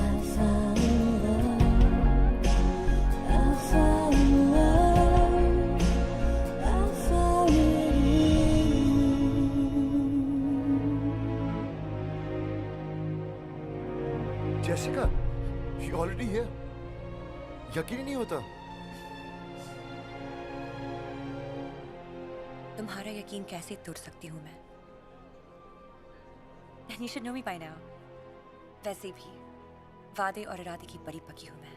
I found love, I found love, I found it in you.
Jessica, you already here? यकीन ही नहीं होता।
तुम्हारा यकीन कैसे तोड़ सकती हूँ मैं? And you should know me by now. वैसे भी वादे और इरादे की बड़ी पकी हूँ मैं।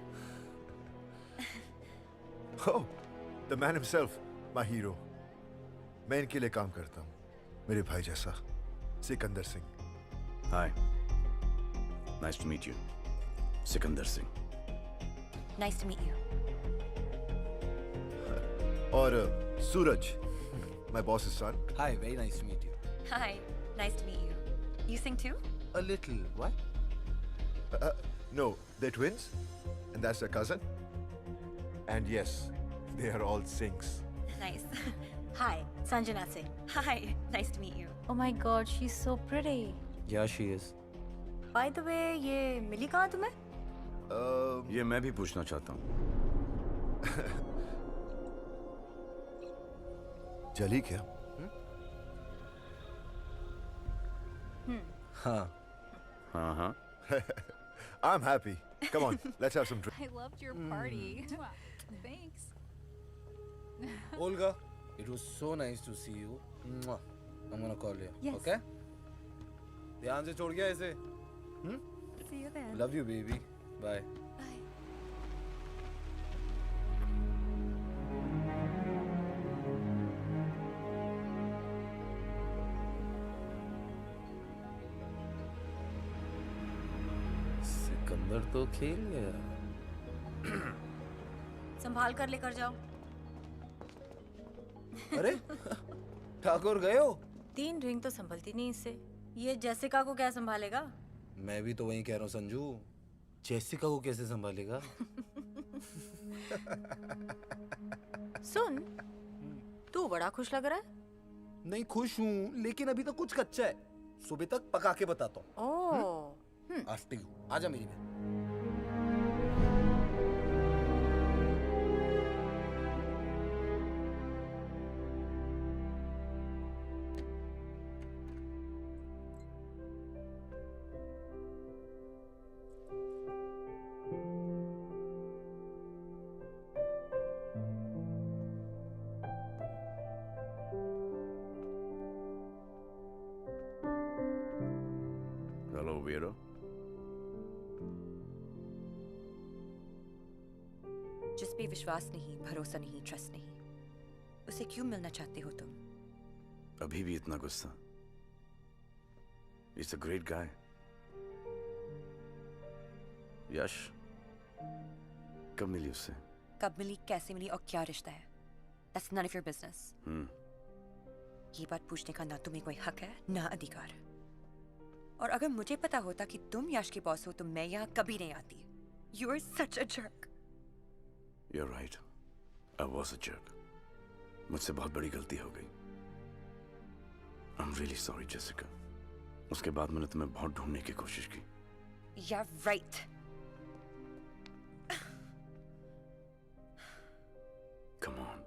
Oh, the man himself, my hero. मैं इनके लिए काम करता हूँ, मेरे भाई जैसा, Sikandar Singh.
Hi, nice to meet you, Sikandar Singh.
Nice to meet you.
और सूरज, my boss's son.
Hi, very nice to meet you.
Hi, nice to meet you. You sing too?
A little, what?
No, they're twins, and that's their cousin. And yes, they are all Singhs.
Nice.
Hi, Sanjana Singh.
Hi, nice to meet you.
Oh my God, she's so pretty.
Yeah, she is.
By the way, ये मिली कहाँ तुम्हें?
ये मैं भी पूछना चाहता हूँ।
जली क्या?
हाँ.
हाँ.
I'm happy. Come on, let's have some drink.
I loved your party. Thanks.
Olga, it was so nice to see you. Mwah. I'm gonna call you.
Yes.
Okay? ध्यान से छोड़ गया इसे.
See you then.
Love you, baby. Bye.
Bye.
Sikandar तो खेल गया.
संभाल कर लेकर जाओ.
अरे ठाकुर गए हो?
3 रिंग तो संभलती नहीं इससे. ये जेसिका को क्या संभालेगा?
मैं भी तो वही कह रहा हूँ संजू. जेसिका को कैसे संभालेगा?
सुन, तू बड़ा खुश लग रहा है.
नहीं खुश हूँ, लेकिन अभी तक कुछ कच्चा है. सुबह तक पका के बताता हूँ.
ओह.
After you. आजा मेरी बहन.
हेलो वीरो.
जिस पे विश्वास नहीं, भरोसा नहीं, ट्रस्ट नहीं, उसे क्यों मिलना चाहते हो तुम?
अभी भी इतना गुस्सा? He's a great guy. यश कब मिली उससे?
कब मिली, कैसे मिली और क्या रिश्ता है? That's none of your business. ये बात पूछने का ना तुम्हें कोई हक है ना अधिकार. और अगर मुझे पता होता कि तुम यश के बॉस हो तो मैं यहाँ कभी नहीं आती. You are such a jerk.
You're right. I was a jerk. मुझसे बहुत बड़ी गलती हो गई. I'm really sorry, Jessica. उसके बाद मैंने तुम्हें बहुत ढूंढने की कोशिश की.
Yeah, right.
Come on.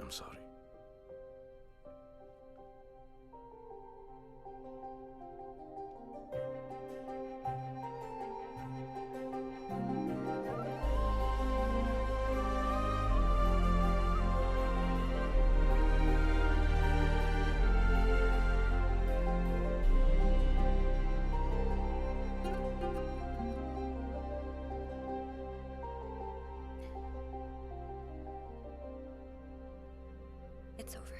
I'm sorry.
It's over.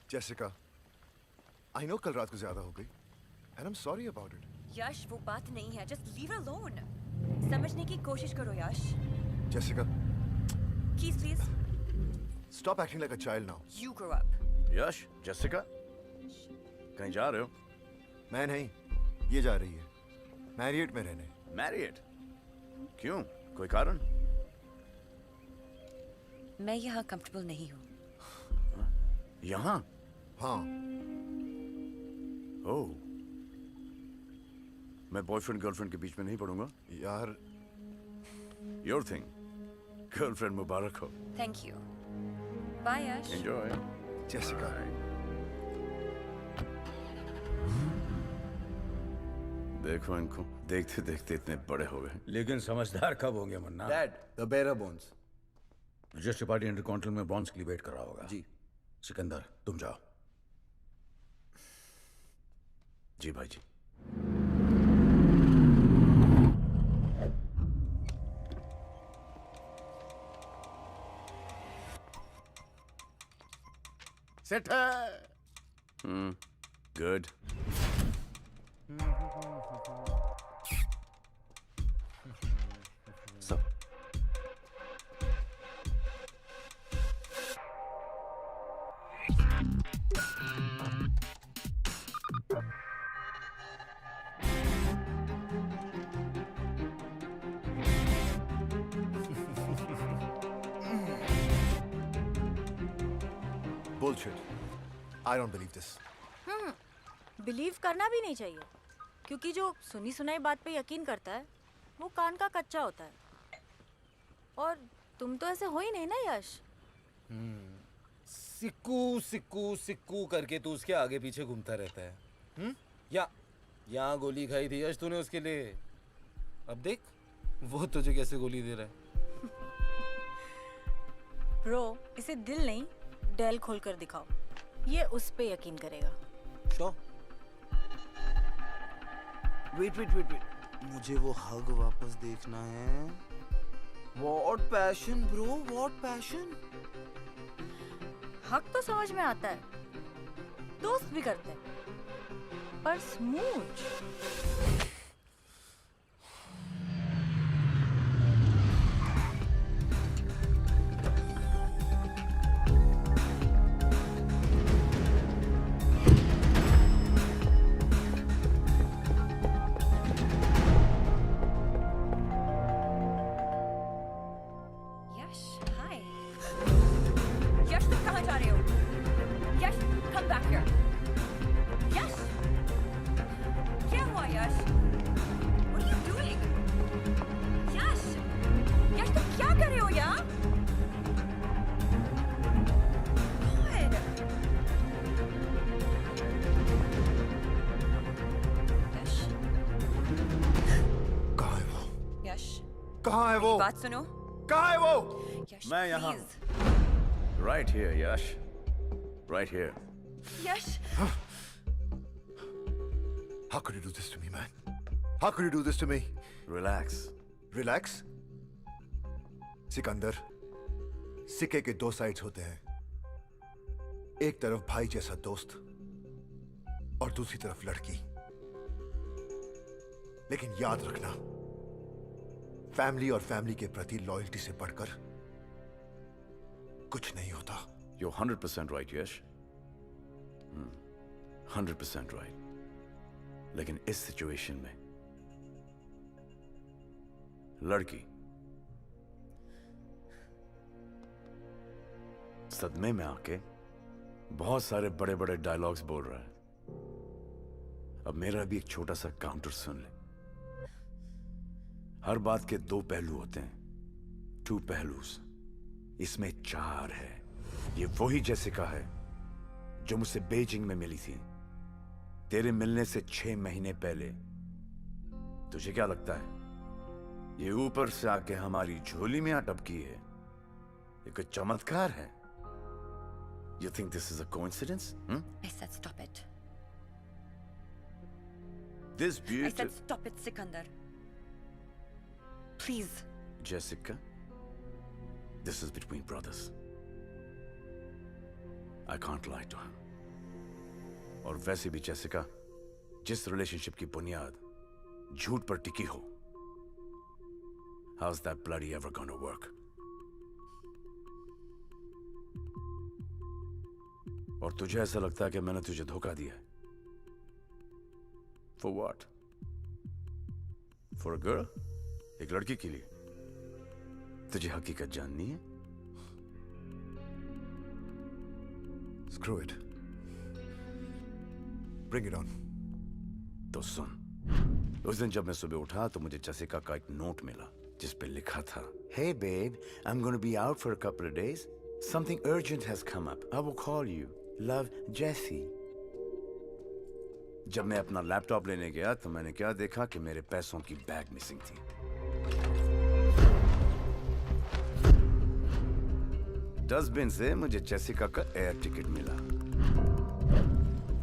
Jessica, I know कल रात को ज्यादा हो गई, and I'm sorry about it.
यश, वो बात नहीं है. Just leave her alone. समझने की कोशिश करो यश.
Jessica,
Keys, please.
stop acting like a child now.
You grow up.
Yash, Jessica, कहीं जा रहे हो?
मैं नहीं, ये जा रही है. मैरियट में रहने.
मैरियट? क्यों? कोई कारण?
मैं यहाँ कंफर्टेबल नहीं हूँ.
यहाँ?
हाँ.
ओह. मैं बॉयफ्रेंड गर्लफ्रेंड के बीच में नहीं पढ़ूंगा.
यार.
Your thing. गर्लफ्रेंड मुबारक हो.
Thank you. Bye, Yash.
Enjoy.
Jessica.
देखो इनको, देखते देखते इतने बड़े हो गए.
लेकिन समझदार कब होंगे Munna?
Dad, the bearer bonds.
Register party intercontinental में बॉन्ड्स के लिए वेट कर रहा होगा.
जी.
सिकंदर, तुम जाओ.
जी भाई जी.
सेट है.
Good.
bullshit. I don't believe this.
Believe करना भी नहीं चाहिए, क्योंकि जो सुनी सुनाई बात पे यकीन करता है वो कान का कच्चा होता है। और तुम तो ऐसे हो ही नहीं ना यश।
सिक्कू सिक्कू सिक्कू करके तू उसके आगे पीछे घूमता रहता है। यहाँ गोली खाई थी यश तूने उसके लिए, अब देख वो तुझे कैसे गोली दे रहा है।
ब्रो, इसे दिल नहीं डेल खोल कर दिखाओ, ये उस पे यकीन करेगा।
Show wait wait wait wait, मुझे वो हग वापस देखना है। What passion bro, what passion.
हक तो समझ में आता है, दोस्त भी करते हैं, पर स्मूच।
यश, हाय। यश, तुम कहाँ जा रहे हो? यश, come back here. यश, क्या हुआ यश? What are you doing? यश, यश तुम क्या कर रहे हो यहाँ? God. यश,
कहाँ है वो?
यश,
कहाँ है वो?
मेरी बात सुनो।
कहाँ है वो?
यश,
मैं यहाँ
please.
Right here, Yash. Right here.
Yash,
How could you do this to me, man? How could you do this to me?
Relax.
Relax? Sikandar, सिक्के के दो साइड्स होते हैं। एक तरफ भाई जैसा दोस्त और दूसरी तरफ लड़की। लेकिन याद रखना, फैमिली और फैमिली के प्रति लॉयल्टी से बढ़कर कुछ नहीं होता।
You're 100% right, Yash. 100% right. लेकिन इस सिचुएशन में लड़की सदमे में आके बहुत सारे बड़े बड़े डायलॉग्स बोल रहा है। अब मेरा भी एक छोटा सा काउंटर सुन ले। हर बात के दो पहलू होते हैं, 2 पहलूस। इसमें 4 है। ये वही जेसिका है जो मुझसे बीजिंग में मिली थी, तेरे मिलने से 6 महीने पहले। तुझे क्या लगता है ये ऊपर से आके हमारी झोली में अटपकी है? ये कोई चमत्कार है? You think this is a coincidence?
I said stop it.
This
I
beautiful
said stop it, Sikandar. Please.
Jessica, this is between brothers. I can't lie to him. और वैसे भी जेसिका, जिस रिलेशनशिप की बुनियाद झूठ पर टिकी हो, how's that bloody ever gonna work? और तुझे ऐसा लगता है कि मैंने तुझे धोखा दिया है? For what? For a girl? एक लड़की के लिए? तुझे हकीकत जाननी है?
Screw it. Bring it on.
तो सुन, उस दिन जब मैं सुबह उठा तो मुझे जेसिका का एक नोट मिला जिस पे लिखा था, Hey babe, I'm going to be out for a couple of days. Something urgent has come up. I will call you. Love, Jessie. जब मैं अपना लैपटॉप लेने गया तो मैंने क्या देखा कि मेरे पैसों की बैग मिसिंग थी। डस्टबिन से मुझे जेसिका का एयर टिकट मिला।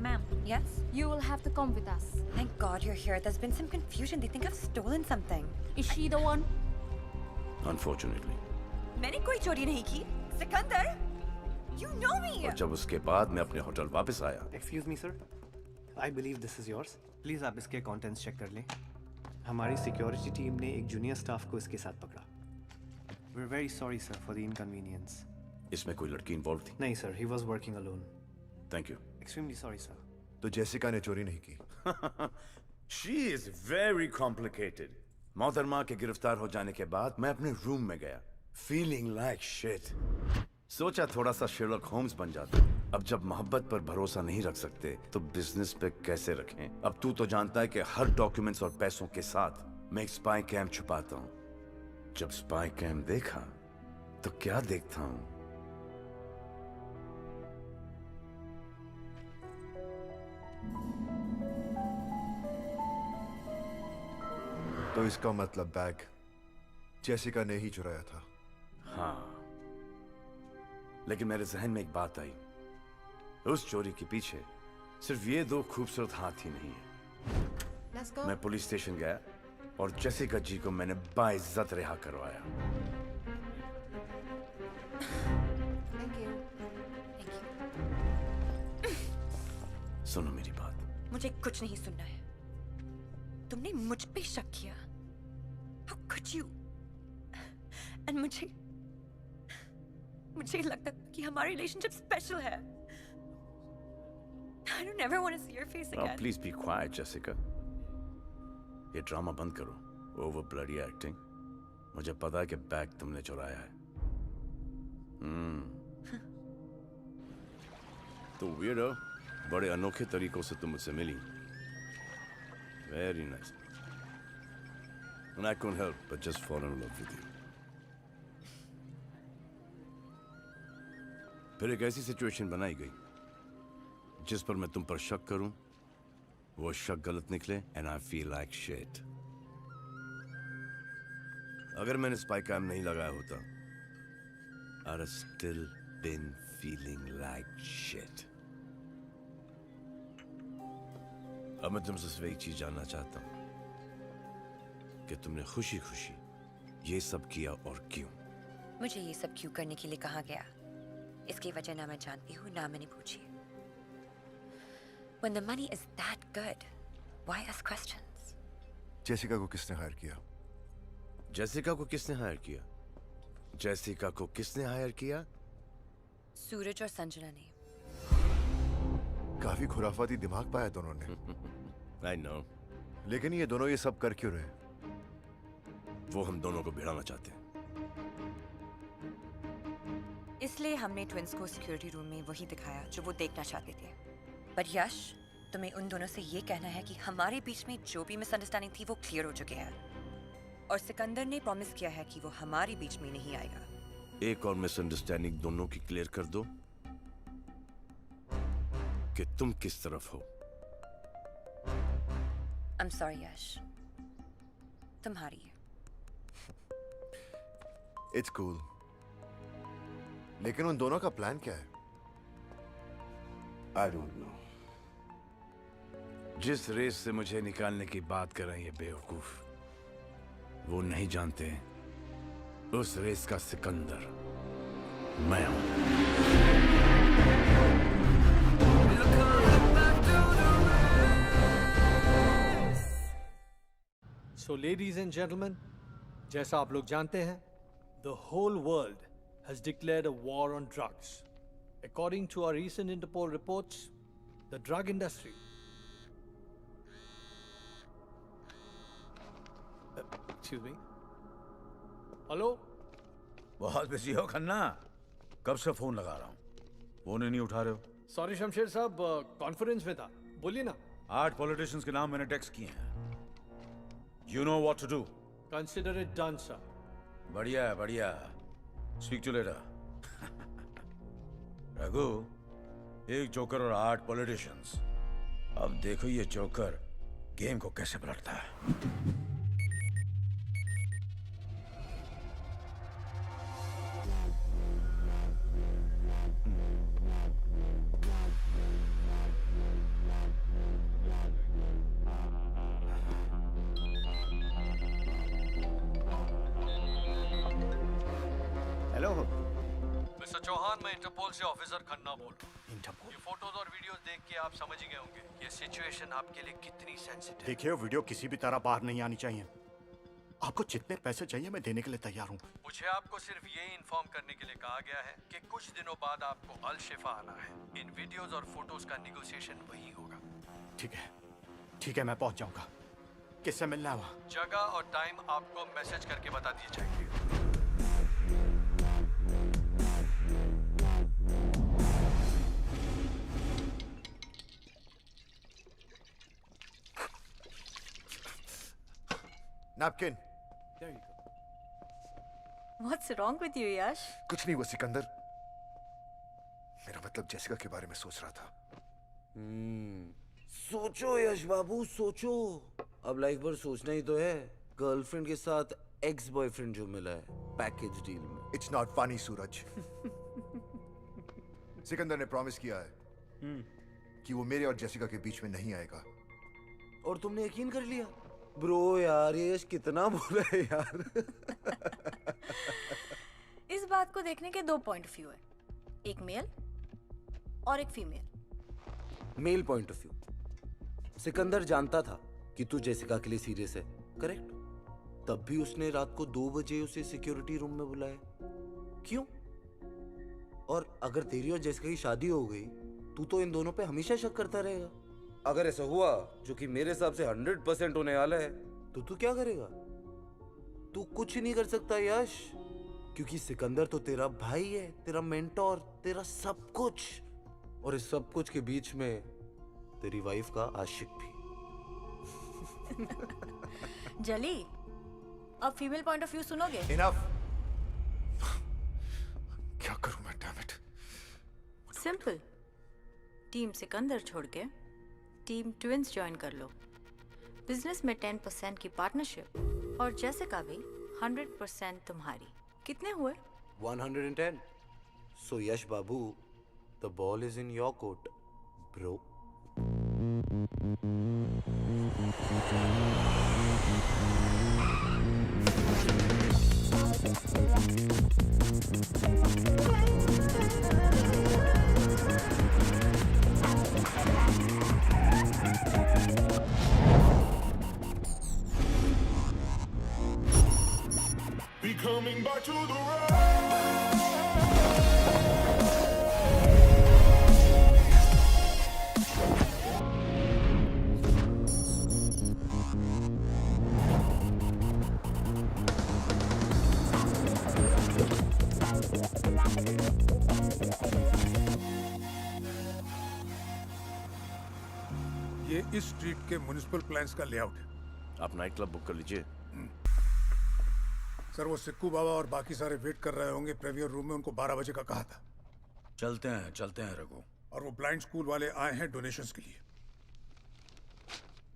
Ma'am, yes?
You will have to come with us.
Thank God you're here. There's been some confusion. They think I've stolen something.
Is she the one?
Unfortunately.
मैंने कोई चोरी नहीं की। Sikandar, you know me.
और जब उसके बाद मैं अपने होटल वापस आया।
Excuse me, sir. I believe this is yours. Please आप इसके contents check कर लें। हमारी सिक्योरिटी टीम ने एक जूनियर स्टाफ को इसके साथ पकड़ा। We're very sorry, sir, for the inconvenience.
इसमें कोई लड़की इन्वॉल्व थी?
नहीं sir, he was working alone.
Thank you.
Extremely sorry, sir.
तो जेसिका ने चोरी नहीं की।
She is very complicated. मोहतरमा के गिरफ्तार हो जाने के बाद मैं अपने रूम में गया, feeling like shit. सोचा थोड़ा सा शेरलॉक होम्स बन जाता। अब जब मोहब्बत पर भरोसा नहीं रख सकते तो बिजनेस पे कैसे रखें? अब तू तो जानता है कि हर डॉक्यूमेंट्स और पैसों के साथ मैं एक स्पाई कैम छुपाता हूं। जब स्पाई कैम देखा तो क्या देखता हूं?
तो इसका मतलब बैग जेसिका ने ही चुराया था।
हाँ, लेकिन मेरे जहन में एक बात आई। उस चोरी के पीछे सिर्फ ये दो खूबसूरत हाथ ही नहीं है। मैं पुलिस स्टेशन गया और जेसिका जी को मैंने बाइज्जत रिहा करवाया। सुनो मेरी बात।
मुझे कुछ नहीं सुनना है। तुमने मुझ पे शक किया। How could you? And मुझे लगता था कि हमारी रिलेशनशिप स्पेशल है। I don't ever want to see your face again.
Now please be quiet, Jessica. ये ड्रामा बंद करो। Over bloody acting. मुझे पता है कि बैग तुमने चुराया है। तो weirdo, बड़े अनोखे तरीकों से तुम मुझसे मिली। Very nice. And I couldn't help but just fall in love with you. फिर एक ऐसी सिचुएशन बनाई गई जिस पर मैं तुम पर शक करूं, वो शक गलत निकले, and I feel like shit. अगर मैंने स्पाई कैम नहीं लगाया होता, I'd have still been feeling like shit. अब मैं तुमसे सिर्फ एक चीज जानना चाहता हूं कि तुमने खुशी खुशी ये सब किया और क्यों?
मुझे ये सब क्यों करने के लिए कहा गया, इसकी वजह ना मैं जानती हूँ ना मैंने पूछी। When the money is that good, why ask questions?
Jessica को किसने हायर किया?
जेसिका को किसने हायर किया? जेसिका को किसने हायर किया?
सूरज और संजना ने।
काफी खुराफाती दिमाग पाया दोनों ने।
I know.
लेकिन ये दोनों ये सब कर क्यों रहे?
वो हम दोनों को भिड़ाना चाहते हैं।
इसलिए हमने ट्विंस को सिक्योरिटी रूम में वही दिखाया जो वो देखना चाहते थे। पर यश, तुम्हें उन दोनों से ये कहना है कि हमारे बीच में जो भी मिसअंडरस्टैंडिंग थी वो क्लियर हो चुके हैं, और सिकंदर ने प्रॉमिस किया है कि वो हमारे बीच में नहीं आएगा।
एक और मिसअंडरस्टैंडिंग दोनों की क्लियर कर दो कि तुम किस तरफ हो।
I'm sorry यश, तुम हारी है।
It's cool. लेकिन उन दोनों का प्लान क्या है?
I don't know. जिस रेस से मुझे निकालने की बात कर रहे हैं ये बेवकूफ, वो नहीं जानते उस रेस का सिकंदर मैं हूं।
So ladies and gentlemen, जैसा आप लोग जानते हैं, the whole world has declared a war on drugs. According to our recent Interpol reports, the drug industry. Excuse me. Hello?
बहुत बिजी हो खन्ना? कब से फोन लगा रहा हूँ, फोन ही नहीं उठा रहे हो।
Sorry शमशेर साहब, कॉन्फ्रेंस में था, बोलिए ना।
8 पॉलिटिशियंस के नाम मैंने टेक्स्ट किए हैं। You know what to do.
Consider it done, sir.
बढ़िया है, बढ़िया। Speak to you later. Raghu, एक जोकर और 8 पॉलिटिशियंस। अब देखो ये जोकर गेम को कैसे पलटता है।
हेलो
मिस्टर चौहान, मैं इंटरपोल से ऑफिसर खन्ना बोल रहा हूँ।
इंटरपोल?
ये फोटोज और वीडियोस देख के आप समझ ही गए होंगे ये सिचुएशन आपके लिए कितनी सेंसिटिव है।
देखिए, वीडियो किसी भी तरह बाहर नहीं आनी चाहिए। आपको जितने पैसे चाहिए मैं देने के लिए तैयार हूँ।
मुझे आपको सिर्फ ये इन्फॉर्म करने के लिए कहा गया है कि कुछ दिनों बाद आपको अल शिफा आना है। इन वीडियोस और फोटोज का निगोशिएशन वही होगा।
ठीक है, मैं पहुँच जाऊँगा। किससे मिलना है वहाँ?
जगह और टाइम आपको मैसेज करके बता दिए जाएंगे।
Napkin.
What's wrong with you, Yash?
कुछ नहीं, वो सिकंदर, मेरा मतलब जेसिका के बारे में सोच रहा था।
सोचो यश बाबू, सोचो। अब लाइफ भर सोचना ही तो है। गर्लफ्रेंड के साथ एक्स बॉयफ्रेंड जो मिला है पैकेज डील में।
इट्स नॉट फनी सूरज। सिकंदर ने प्रॉमिस किया है कि वो मेरे और जेसिका के बीच में नहीं आएगा।
और तुमने यकीन कर लिया? ब्रो यार, ये यश कितना बुरा है यार।
इस बात को देखने के दो पॉइंट ऑफ व्यू है, एक मेल और एक female.
Male point of view, Sikandar जानता था कि तू जेसिका के लिए सीरियस है, करेक्ट? तब भी उसने रात को 2 बजे उसे सिक्योरिटी रूम में बुलाया। क्यों? और अगर तेरी और जेसिका की शादी हो गई, तू तो इन दोनों पे हमेशा शक करता रहेगा। अगर ऐसा हुआ, जो कि मेरे हिसाब से 100% होने वाला है, तो तू क्या करेगा? तू कुछ नहीं कर सकता यश, क्योंकि सिकंदर तो तेरा भाई है, तेरा मेंटोर, तेरा सब कुछ। और इस सब कुछ के बीच में तेरी वाइफ का आशिक भी।
जली, अब फीमेल पॉइंट ऑफ व्यू सुनोगे?
इनफ। क्या करूं मैं, damn it.
Simple, team Sikandar छोड़ के टीम ट्विंस ज्वाइन कर लो। बिजनेस में 10% की पार्टनरशिप और जेसिका भी 100% तुम्हारी। कितने हुए?
110। So Yash Babu, the ball is in your court, bro.
Be coming back to the road.
ये इस स्ट्रीट के म्युनिसिपल प्लान्स का लेआउट है।
आप नाइट क्लब बुक कर लीजिए।
सर, वो सिक्कू बाबा और बाकी सारे वेट कर रहे होंगे प्रीवियर रूम में। उनको 12 बजे का कहा था।
चलते हैं रघु।
और वो ब्लाइंड स्कूल वाले आए हैं डोनेशंस के लिए।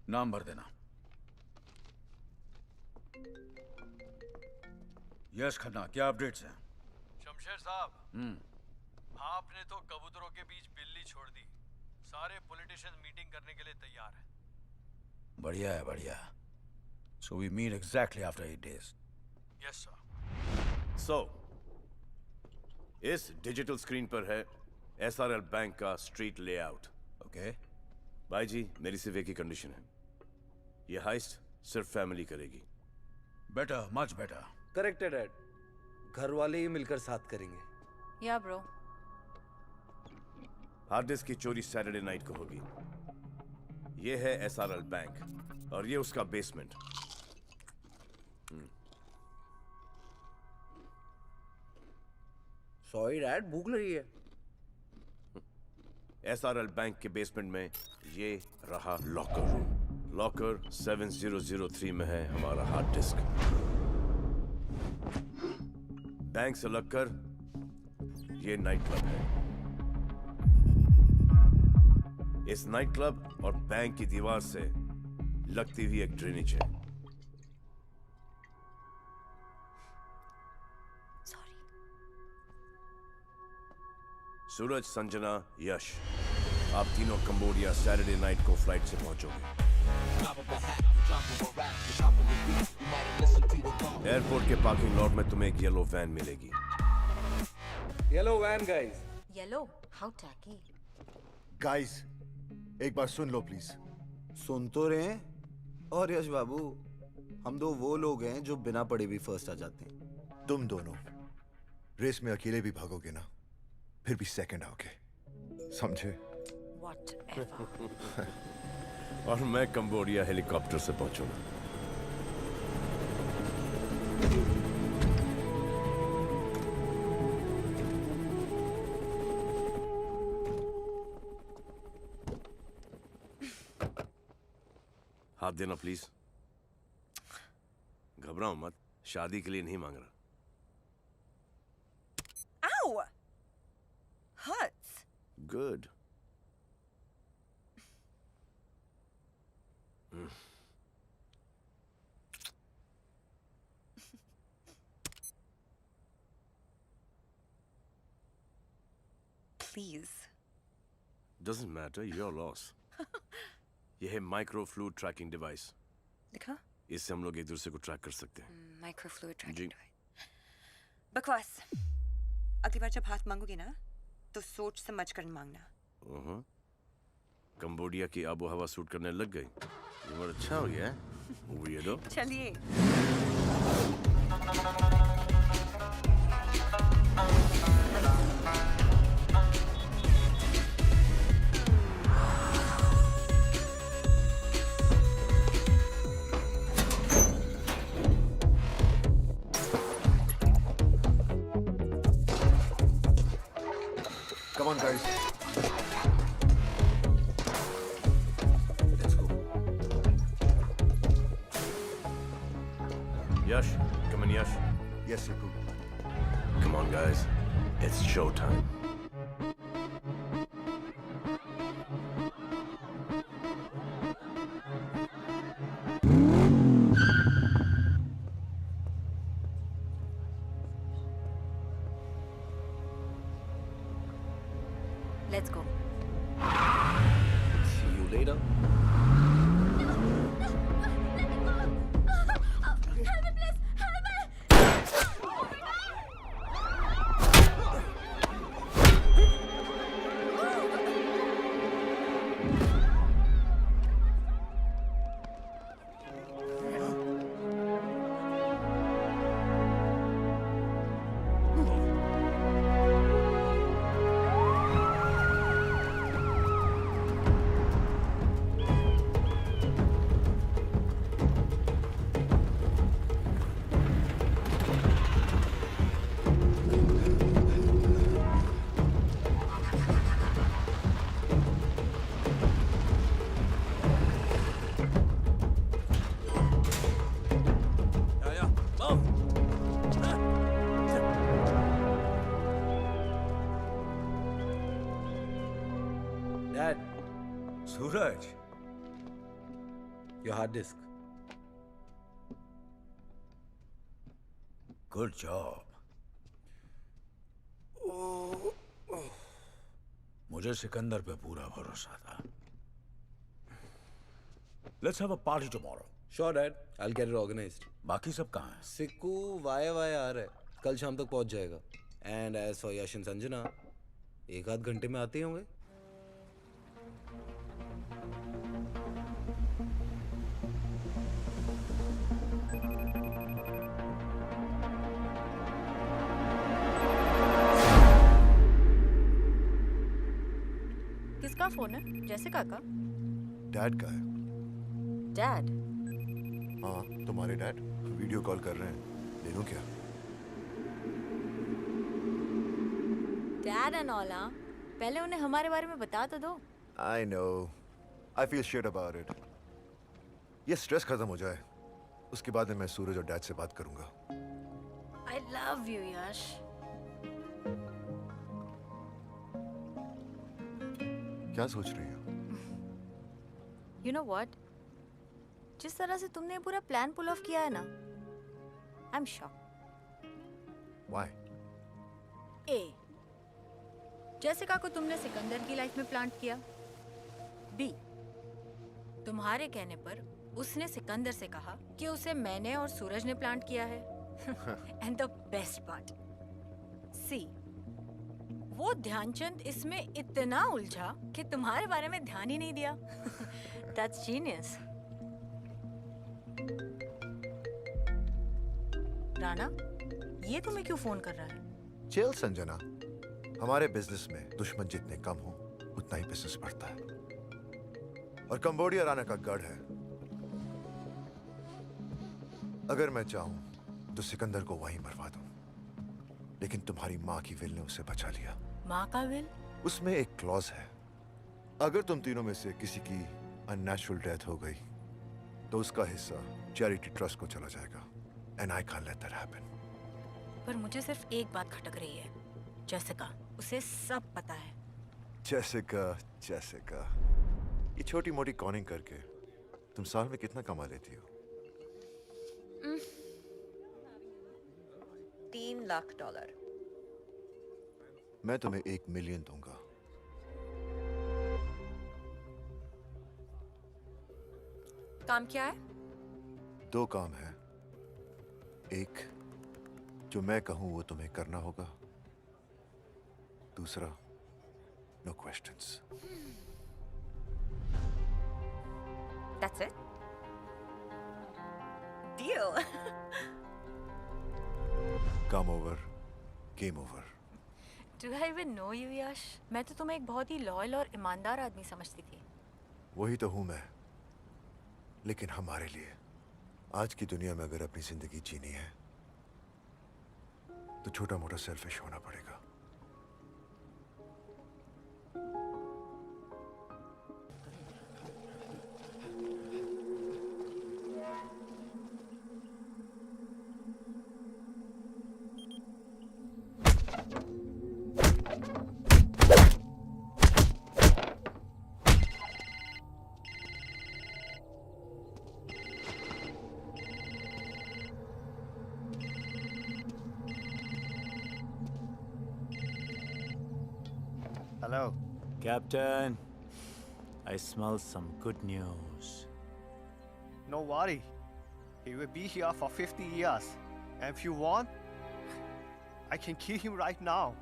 नाम भर देना। यश खन्ना, क्या अपडेट्स हैं?
शमशेर साहब, आपने तो कबूतरों के बीच बिल्ली छोड़ दी। सारे पॉलिटिशियंस मीटिंग करने के लिए तैयार हैं।
बढ़िया है, बढ़िया। So we meet exactly after 8 days.
Yes sir.
So, इस डिजिटल स्क्रीन पर है एसआरएल बैंक का स्ट्रीट लेआउट।
ओके
भाई जी, मेरी सिर्फ एक ही कंडीशन है, ये हाइस्ट सिर्फ फैमिली करेगी।
Better, much better.
करेक्ट है डैड, घर वाले ही मिलकर साथ करेंगे।
या ब्रो।
हार्ड डिस्क की चोरी सैटरडे नाइट को होगी। ये है एसआरएल बैंक और ये उसका बेसमेंट।
सॉरी डैड, भूख लगी है।
एसआरएल बैंक के बेसमेंट में ये रहा लॉकर रूम। लॉकर 7003 में है हमारा हार्ड डिस्क। बैंक से लगकर ये नाइट क्लब है। इस नाइट क्लब और बैंक की दीवार से लगती हुई एक ड्रेनेज है। सूरज, संजना, यश, आप तीनों कंबोडिया सैटरडे नाइट को फ्लाइट से पहुंचोगे। एयरपोर्ट के पार्किंग लॉट में तुम्हें एक येलो वैन मिलेगी।
Yellow van guys.
Yellow, how tacky.
Guys, एक बार सुन लो प्लीज।
सुन तो रहे हैं। और यश बाबू, हम दो वो लोग हैं जो बिना पढ़े भी फर्स्ट आ जाते हैं।
तुम दोनों रेस में अकेले भी भागोगे ना, फिर भी सेकंड आओगे, समझे?
और मैं कंबोडिया हेलीकॉप्टर से पहुंचूंगा। हाथ देना प्लीज।
घबराओ मत, शादी के लिए नहीं मांग रहा।
Ow! Hurts.
Good.
Please.
Doesn't matter, your loss. यह है माइक्रो फ्लूइड ट्रैकिंग डिवाइस।
दिखा?
इससे हम लोग एक दूसरे को ट्रैक कर सकते हैं।
Microfluid
जी।
tracking device. बकवास। अगली बार जब हाथ मांगोगी ना, तो सोच समझ कर मांगना।
कंबोडिया की आबो हवा सूट करने लग गई। ये बहुत अच्छा हो गया है। Weirdo।
चलिए।
Come on, guys.
Yash, come on, Yash.
Yes, Siku.
Come on, guys. It's showtime.
Let's go.
See you later. Dad,
Suraj,
your hard disk.
Good job. मुझे सिकंदर पे पूरा भरोसा था। Let's have a party tomorrow.
Sure, Dad. I'll get it organized.
बाकी सब कहाँ हैं?
सिक्कू via via आ रहा है, कल शाम तक पहुंच जाएगा। And as for Yash and Sanjana, एक आध घंटे में आते ही होंगे।
किसका फोन है? जेसिका का?
डैड का है।
डैड?
हाँ, तुम्हारे डैड वीडियो कॉल कर रहे हैं। ले लूं क्या?
डैड एंड ऑल, हाँ? पहले उन्हें हमारे बारे में बता तो दो।
I know. I feel shit about it. ये स्ट्रेस खत्म हो जाए, उसके बाद में मैं सूरज और डैड से बात करूंगा।
I love you, यश।
क्या सोच रही हो?
You know what? जिस तरह से तुमने ये पूरा प्लान पुल ऑफ किया है ना, I'm shocked.
Why?
A. Jessica को तुमने सिकंदर की लाइफ में प्लांट किया। B. तुम्हारे कहने पर उसने सिकंदर से कहा कि उसे मैंने और सूरज ने प्लांट किया है। And the best part. C. वो ध्यानचंद इसमें इतना उलझा कि तुम्हारे बारे में ध्यान ही नहीं दिया। That's genius. राणा, ये तुम्हें क्यों फोन कर रहा है?
चिल संजना, हमारे बिजनेस में दुश्मन जितने कम हो उतना ही बिजनेस बढ़ता है। और कंबोडिया राणा का गढ़ है। अगर मैं चाहूं तो सिकंदर को वहीं मरवा दूं, लेकिन तुम्हारी माँ की विल ने उसे बचा लिया।
माँ का विल?
उसमें एक क्लॉज है, अगर तुम तीनों में से किसी की अननेचुरल डेथ हो गई तो उसका हिस्सा चैरिटी ट्रस्ट को चला जाएगा। and I can't let that happen.
पर मुझे सिर्फ एक बात खटक रही है, जेसिका, उसे सब पता है।
जेसिका, ये छोटी मोटी कॉनिंग करके तुम साल में कितना कमा लेती हो?
$3 लाख।
मैं तुम्हें 1 मिलियन दूंगा।
काम क्या है?
2 काम है। एक, जो मैं कहूं वो तुम्हें करना होगा। दूसरा, no questions.
That's it? Deal.
Come over, game over.
Do I even know you, यश? मैं तो तुम्हें एक बहुत ही लॉयल और ईमानदार आदमी समझती थी।
वही तो हूं मैं। लेकिन हमारे लिए आज की दुनिया में अगर अपनी जिंदगी जीनी है तो छोटा मोटा सेल्फिश होना पड़ेगा।
Hello.
Captain, I smell some good news.
No worry. He will be here for 50 years. And if you want, I can kill him right now.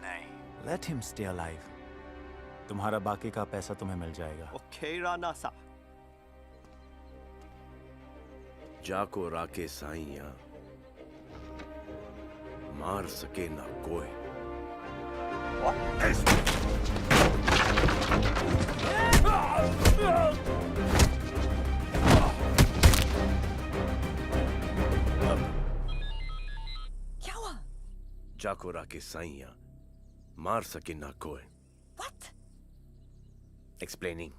नहीं. Let him stay alive. तुम्हारा बाकी का पैसा तुम्हें मिल जाएगा।
Okay, Rana-sa.
जाको राके साइया मार सके ना कोई।
क्या हुआ?
जाको राके साइया मार सके ना कोई।
What?
Explaining.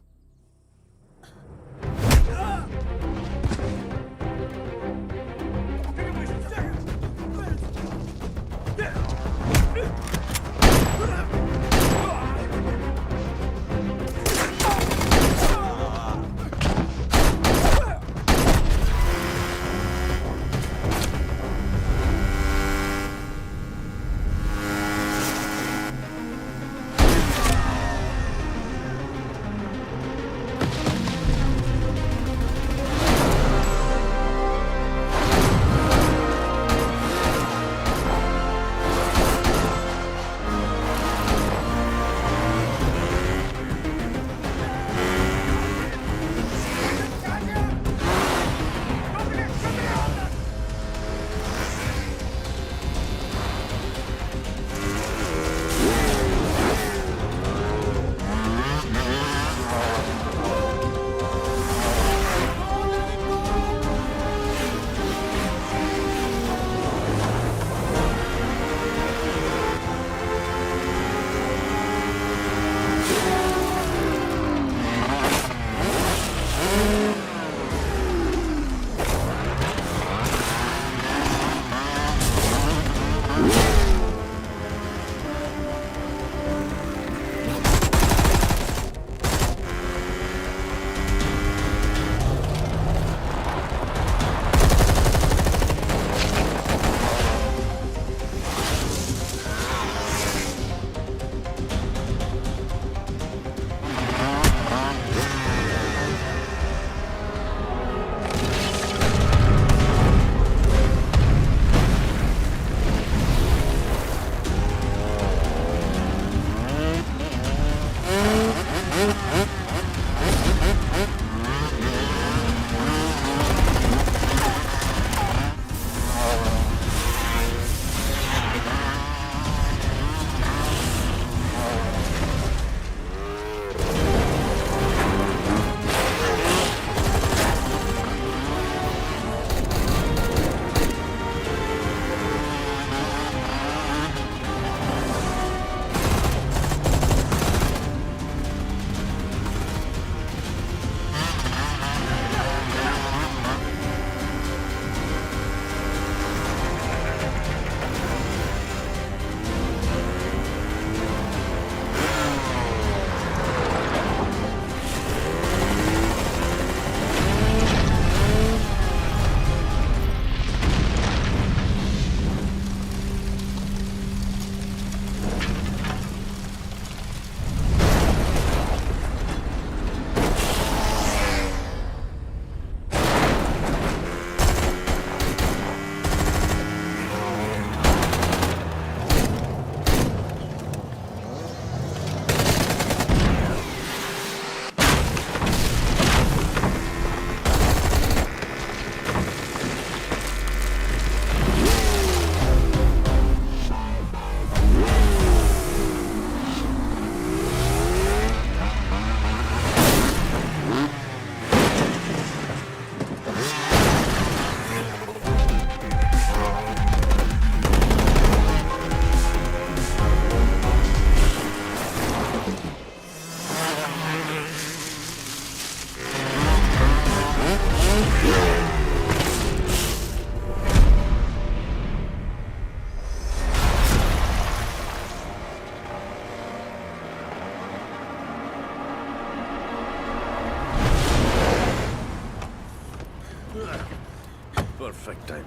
Perfect time.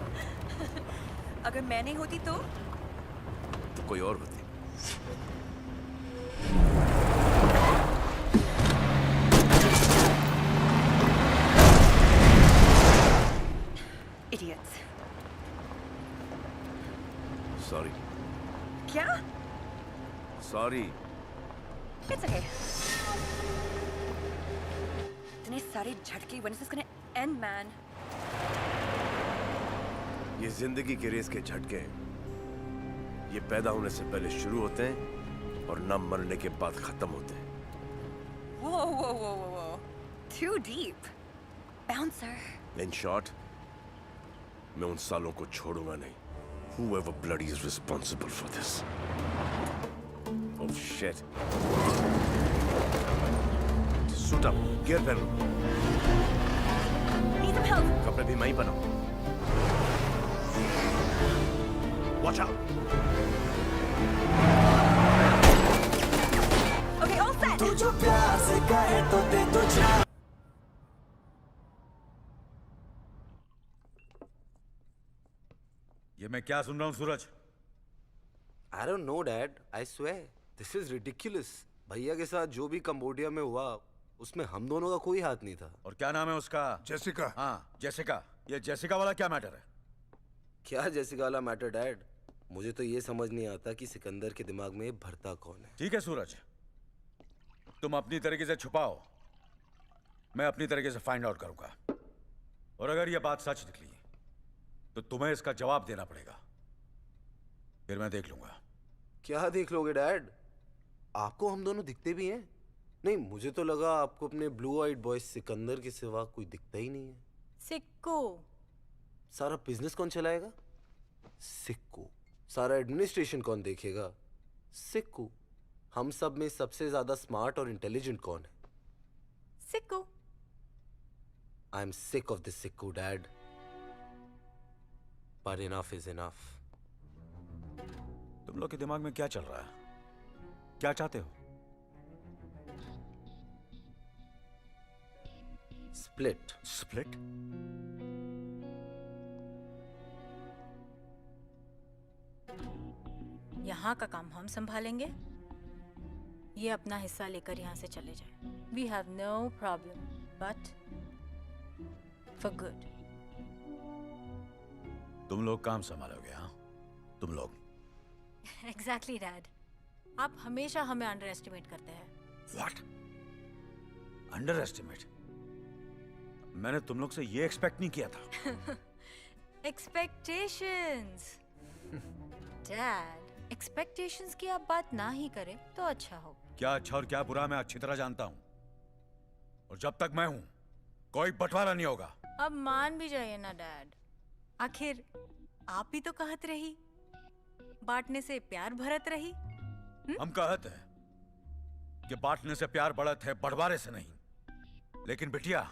अगर मैं नहीं होती तो
तो कोई और होती।
Idiots.
सॉरी।
क्या?
सॉरी।
It's okay. इतने सारे झटके, when is this gonna end, man?
ये जिंदगी के रेस के झटके हैं। ये पैदा होने से पहले शुरू होते हैं और न मरने के बाद खत्म होते हैं।
Whoa, whoa, whoa, whoa, whoa. Too deep. Bouncer.
In short, मैं उन सालों को छोड़ूंगा नहीं। Whoever bloody is responsible for this. Oh shit. Suit up. Gear पहनो।
Need some help.
कपड़े भी मैं ही बनाऊं। Watch out.
Okay, all set.
तू जो प्यार से कहे तो दे तुझे।
ये मैं क्या सुन रहा हूँ सूरज?
I don't know, Dad. I swear. This is ridiculous. भैया के साथ जो भी कंबोडिया में हुआ, उसमें हम दोनों का कोई हाथ नहीं था।
और क्या नाम है उसका?
जेसिका।
हाँ, जेसिका। ये जेसिका वाला क्या मैटर है?
क्या जेसिका वाला मैटर, डैड? मुझे तो ये समझ नहीं आता कि सिकंदर के दिमाग में भरता कौन है।
ठीक है सूरज, तुम अपनी तरीके से छुपाओ, मैं अपनी तरीके से फाइंड आउट करूंगा। और अगर ये बात सच निकली तो तुम्हें इसका जवाब देना पड़ेगा, फिर मैं देख लूंगा।
क्या देख लोगे, डैड? आपको हम दोनों दिखते भी हैं? नहीं, मुझे तो लगा आपको अपने ब्लू आइड बॉय सिकंदर के सिवा कोई दिखता ही नहीं है।
सिक्को।
सारा बिजनेस कौन चलाएगा? सिक्कू। सारा एडमिनिस्ट्रेशन कौन देखेगा? सिक्कू। हम सब में सबसे ज्यादा स्मार्ट और इंटेलिजेंट कौन है?
Sikko.
I am sick of this Sikku, dad. But enough is enough.
तुम लोग के दिमाग में क्या चल रहा है? क्या चाहते हो?
स्प्लिट।
स्प्लिट?
यहाँ का काम हम संभालेंगे, ये अपना हिस्सा लेकर यहाँ से चले जाए। We have no problem, but for good.
तुम लोग काम संभालोगे? हाँ, तुम लोग।
Exactly dad. आप हमेशा हमें अंडर एस्टिमेट करते हैं।
What? Underestimate? मैंने तुम लोग से ये एक्सपेक्ट नहीं किया था।
एक्सपेक्टेशंस। डैड, एक्सपेक्टेशंस की आप बात ना ही करें तो अच्छा हो।
क्या अच्छा और क्या बुरा मैं अच्छी तरह जानता हूं, और जब तक मैं हूं कोई बंटवारा नहीं होगा।
अब मान भी जाइए ना डैड, आखिर आप भी तो कहत रही, बांटने से प्यार भरत रही।
हम कहते हैं कि बांटने से प्यार बढ़त है, बंटवारे से नहीं। लेकिन बिटिया,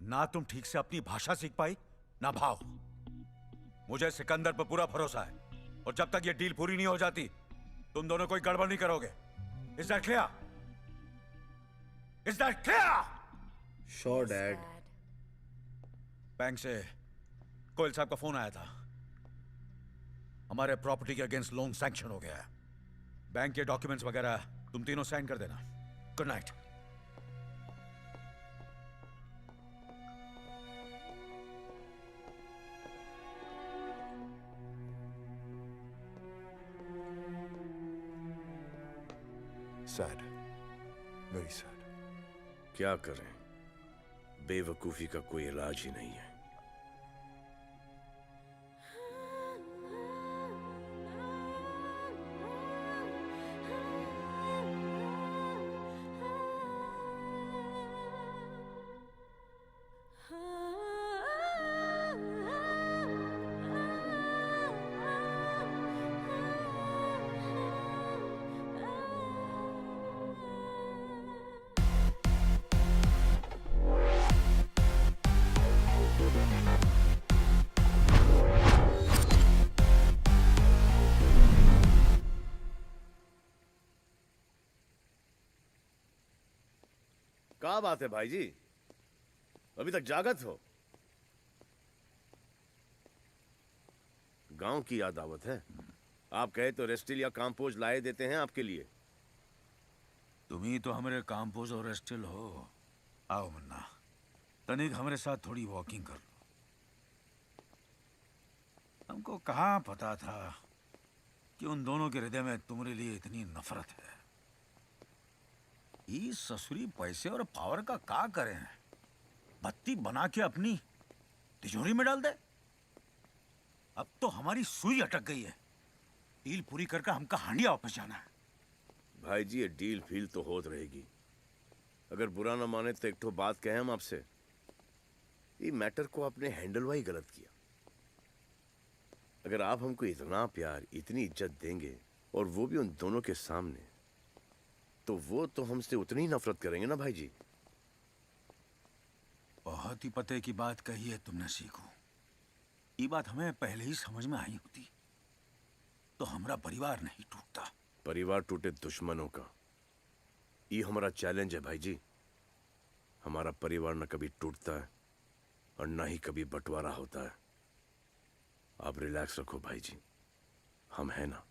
ना तुम ठीक से अपनी भाषा सीख पाई ना भाव। मुझे सिकंदर पर पूरा भरोसा है, और जब तक ये डील पूरी नहीं हो जाती तुम दोनों कोई गड़बड़ नहीं करोगे। Is that clear? Is that clear?
Sure, Dad.
Bank से कोयल साहब का फोन आया था। हमारे प्रॉपर्टी के अगेंस्ट लोन सैंक्शन हो गया है। बैंक के डॉक्यूमेंट्स वगैरह तुम तीनों साइन कर देना। Good night.
Sad, very sad.
क्या करें, बेवकूफी का कोई इलाज ही नहीं है। क्या बात है भाई जी, अभी तक जागत हो? गांव की याद आवत है। आप कहे तो रेस्टिल या काम्पोज लाए देते हैं आपके लिए।
तुम ही तो हमारे काम्पोज और रेस्टिल हो। आओ मुन्ना, तनिक हमारे साथ थोड़ी वॉकिंग कर लो। हमको कहाँ पता था कि उन दोनों के हृदय में तुम्हारे लिए इतनी नफरत है। ये ससुरी पैसे और पावर का क्या करें? बत्ती बना के अपनी तिजोरी में डाल दे। अब तो हमारी सुई अटक गई है। डील पूरी करके हमका हांडिया वापस जाना है।
भाई जी ये डील फील तो होत रहेगी। अगर बुरा ना माने तो एक ठो बात कहें हम आपसे। ये मैटर को आपने हैंडल वाही गलत किया। अगर आप हमको इतना प्यार, इतनी इज्जत देंगे और वो भी उन दोनों के सामने, तो वो तो हमसे उतनी ही नफरत करेंगे ना भाई जी।
बहुत ही पते की बात कही है तुमने सीखो। ये बात हमें पहले ही समझ में आई होती तो हमारा परिवार नहीं टूटता।
परिवार टूटे दुश्मनों का, ये हमारा चैलेंज है भाई जी। हमारा परिवार न कभी टूटता है और न ही कभी बंटवारा होता है। आप रिलैक्स रखो भाई जी, हम हैं ना।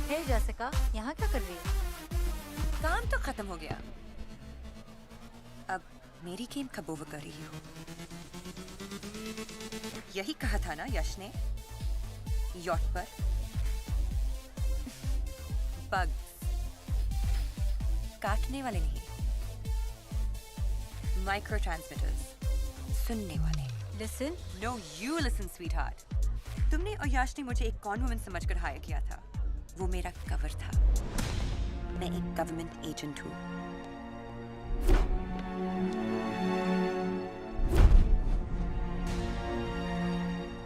हे जैसिका, यहाँ क्या कर रही है?
काम तो खत्म हो गया, अब मेरी गेम कब ओवर कर रही हो? यही कहा था ना यश ने, यॉट पर बग्स काटने वाले नहीं, माइक्रो ट्रांसमिटर्स सुनने वाले।
Listen.
No you listen sweetheart. तुमने और यश ने मुझे एक कॉन वुमन समझकर हायर किया था। वो मेरा कवर था। मैं एक गवर्नमेंट एजेंट हूँ।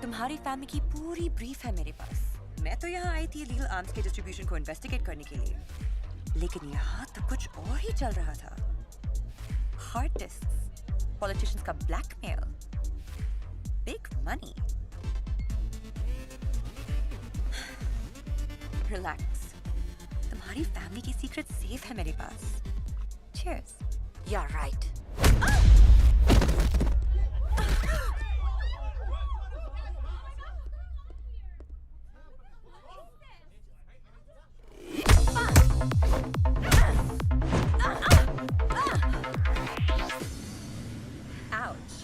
तुम्हारी फैमिली की पूरी ब्रीफ है मेरे पास। मैं तो यहाँ आई थी इलीगल आर्म्स के डिस्ट्रीब्यूशन को इन्वेस्टिगेट करने के लिए, लेकिन यहाँ तो कुछ और ही चल रहा था। हार्ड डिस्क्स, पॉलिटिशियंस का ब्लैकमेल, बिग मनी। रिलैक्स, तुम्हारी फैमिली की सीक्रेट सेफ है मेरे पास। Cheers.
You're right.
Ouch.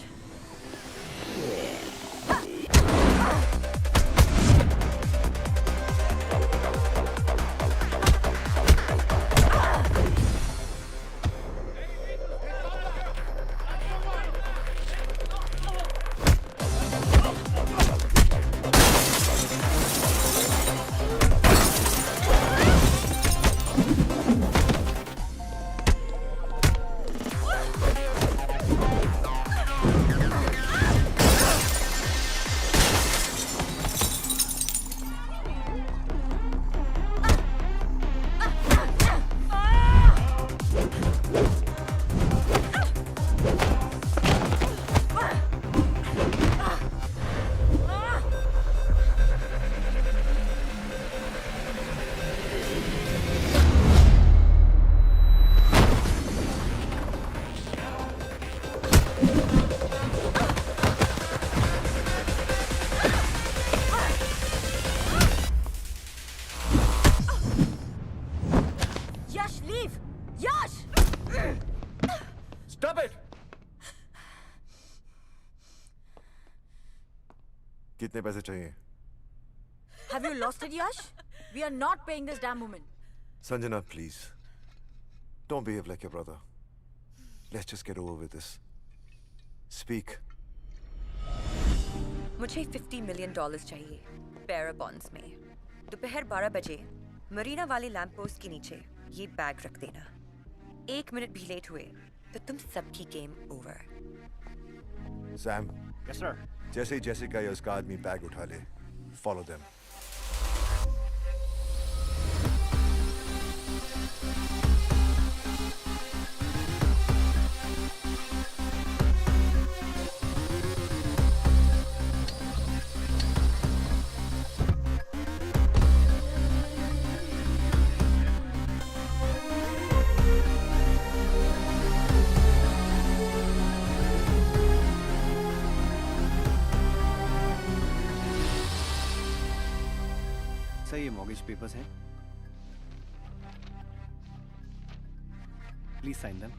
कितने पैसे चाहिए?
Have you lost it, Yash? We are not paying this damn woman.
Sanjana, please. Don't behave like your brother. Let's just get over with this. Speak.
मुझे $50 million चाहिए बेarer bonds में। दोपहर 12 बजे मरीना वाले lamp post के नीचे ये बैग रख देना। 1 मिनट भी लेट हुए तो तुम सबकी game over.
Sam.
Yes, sir.
जैसे ही जेसिका या उसका आदमी बैग उठा ले, follow them.
सर ये मॉर्गेज पेपर्स हैं, please sign them.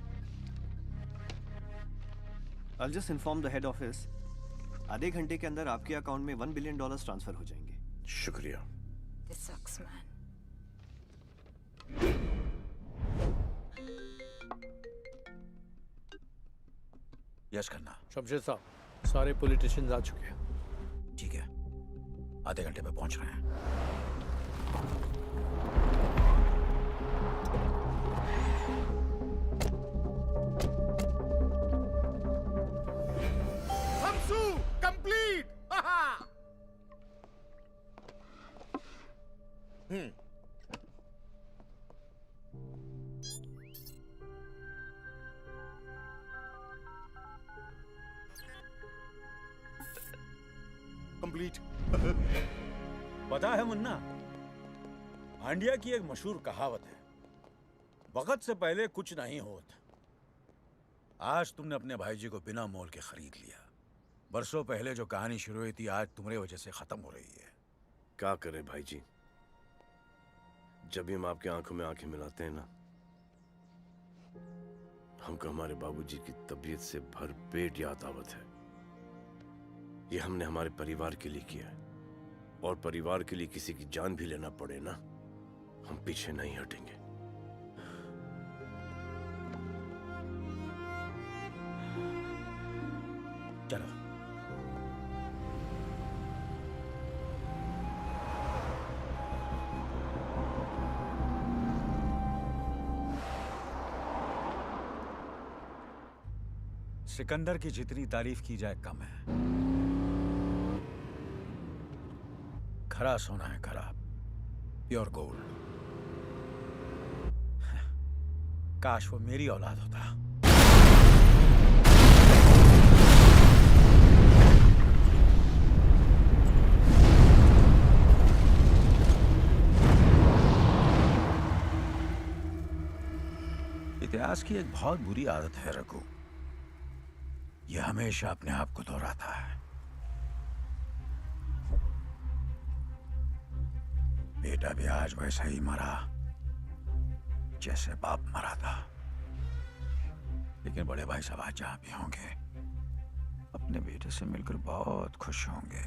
I'll just inform the head office. आधे घंटे के अंदर आपके अकाउंट में $1 बिलियन ट्रांसफर हो जाएंगे।
शुक्रिया।
This sucks, man.
Yes Khanna.
Shamsher साहब, सारे पॉलिटिशियंस आ चुके हैं।
ठीक है, आधे घंटे में पहुंच रहे हैं।
हमसू कंप्लीट।
कंप्लीट। पता है मुन्ना, हांडिया की एक मशहूर कहावत है, वक्त से पहले कुछ नहीं होता। आज तुमने अपने भाईजी को बिना मोल के खरीद लिया। बरसों पहले जो कहानी शुरू हुई थी, आज तुम्हारी वजह से खत्म हो रही है।
क्या करें भाई जी, जब भी हम आपकी आंखों में आंखें मिलाते हैं ना, हमको हमारे बाबूजी की तबीयत से भरपेट याद आवत है। ये हमने हमारे परिवार के लिए किया है, और परिवार के लिए किसी की जान भी लेना पड़े ना, हम पीछे नहीं हटेंगे।
चलो। सिकंदर की जितनी तारीफ की जाए कम है। खरा सोना है, खरा प्योर गोल्ड। काश वो मेरी औलाद होता। इतिहास की एक बहुत बुरी आदत है रघु, ये हमेशा अपने आप को दोहराता है। बेटा भी आज वैसा ही मरा जैसे बाप मरा था। लेकिन बड़े भाई साहब आज जहां भी होंगे, अपने बेटे से मिलकर बहुत खुश होंगे।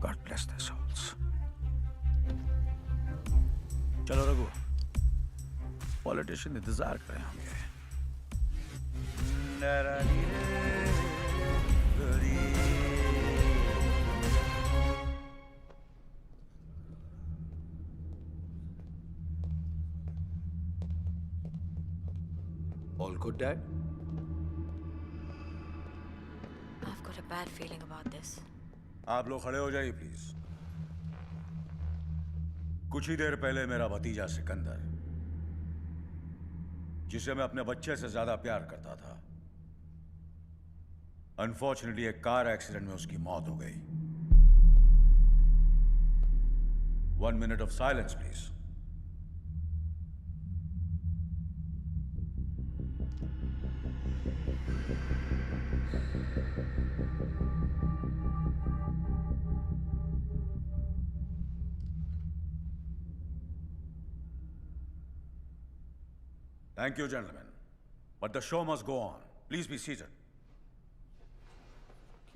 God bless their souls. चलो रघु, पॉलिटिशियन इंतजार कर रहे होंगे।
All good, Dad?
I've got a bad feeling about this.
आप लोग खड़े हो जाइए प्लीज। कुछ ही देर पहले मेरा भतीजा सिकंदर, जिसे मैं अपने बच्चे से ज्यादा प्यार करता था, अनफॉर्चुनेटली एक कार एक्सीडेंट में उसकी मौत हो गई। 1 minute of silence, please. Thank you, gentlemen. But the show must go on. Please be seated.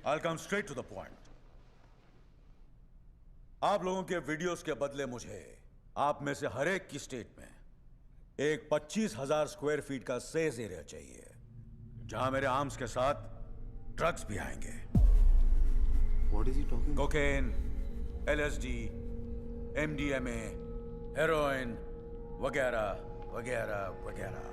I'll come straight to the point. आप लोगों के वीडियोस के बदले मुझे आप में से हर एक की स्टेट में एक 25,000 स्क्वायर फीट का सेज एरिया चाहिए, जहां मेरे आर्म्स के साथ ड्रग्स भी आएंगे।
What is he talking about?
Cocaine, LSD, MDMA, heroin वगैरह वगैरह वगैरह।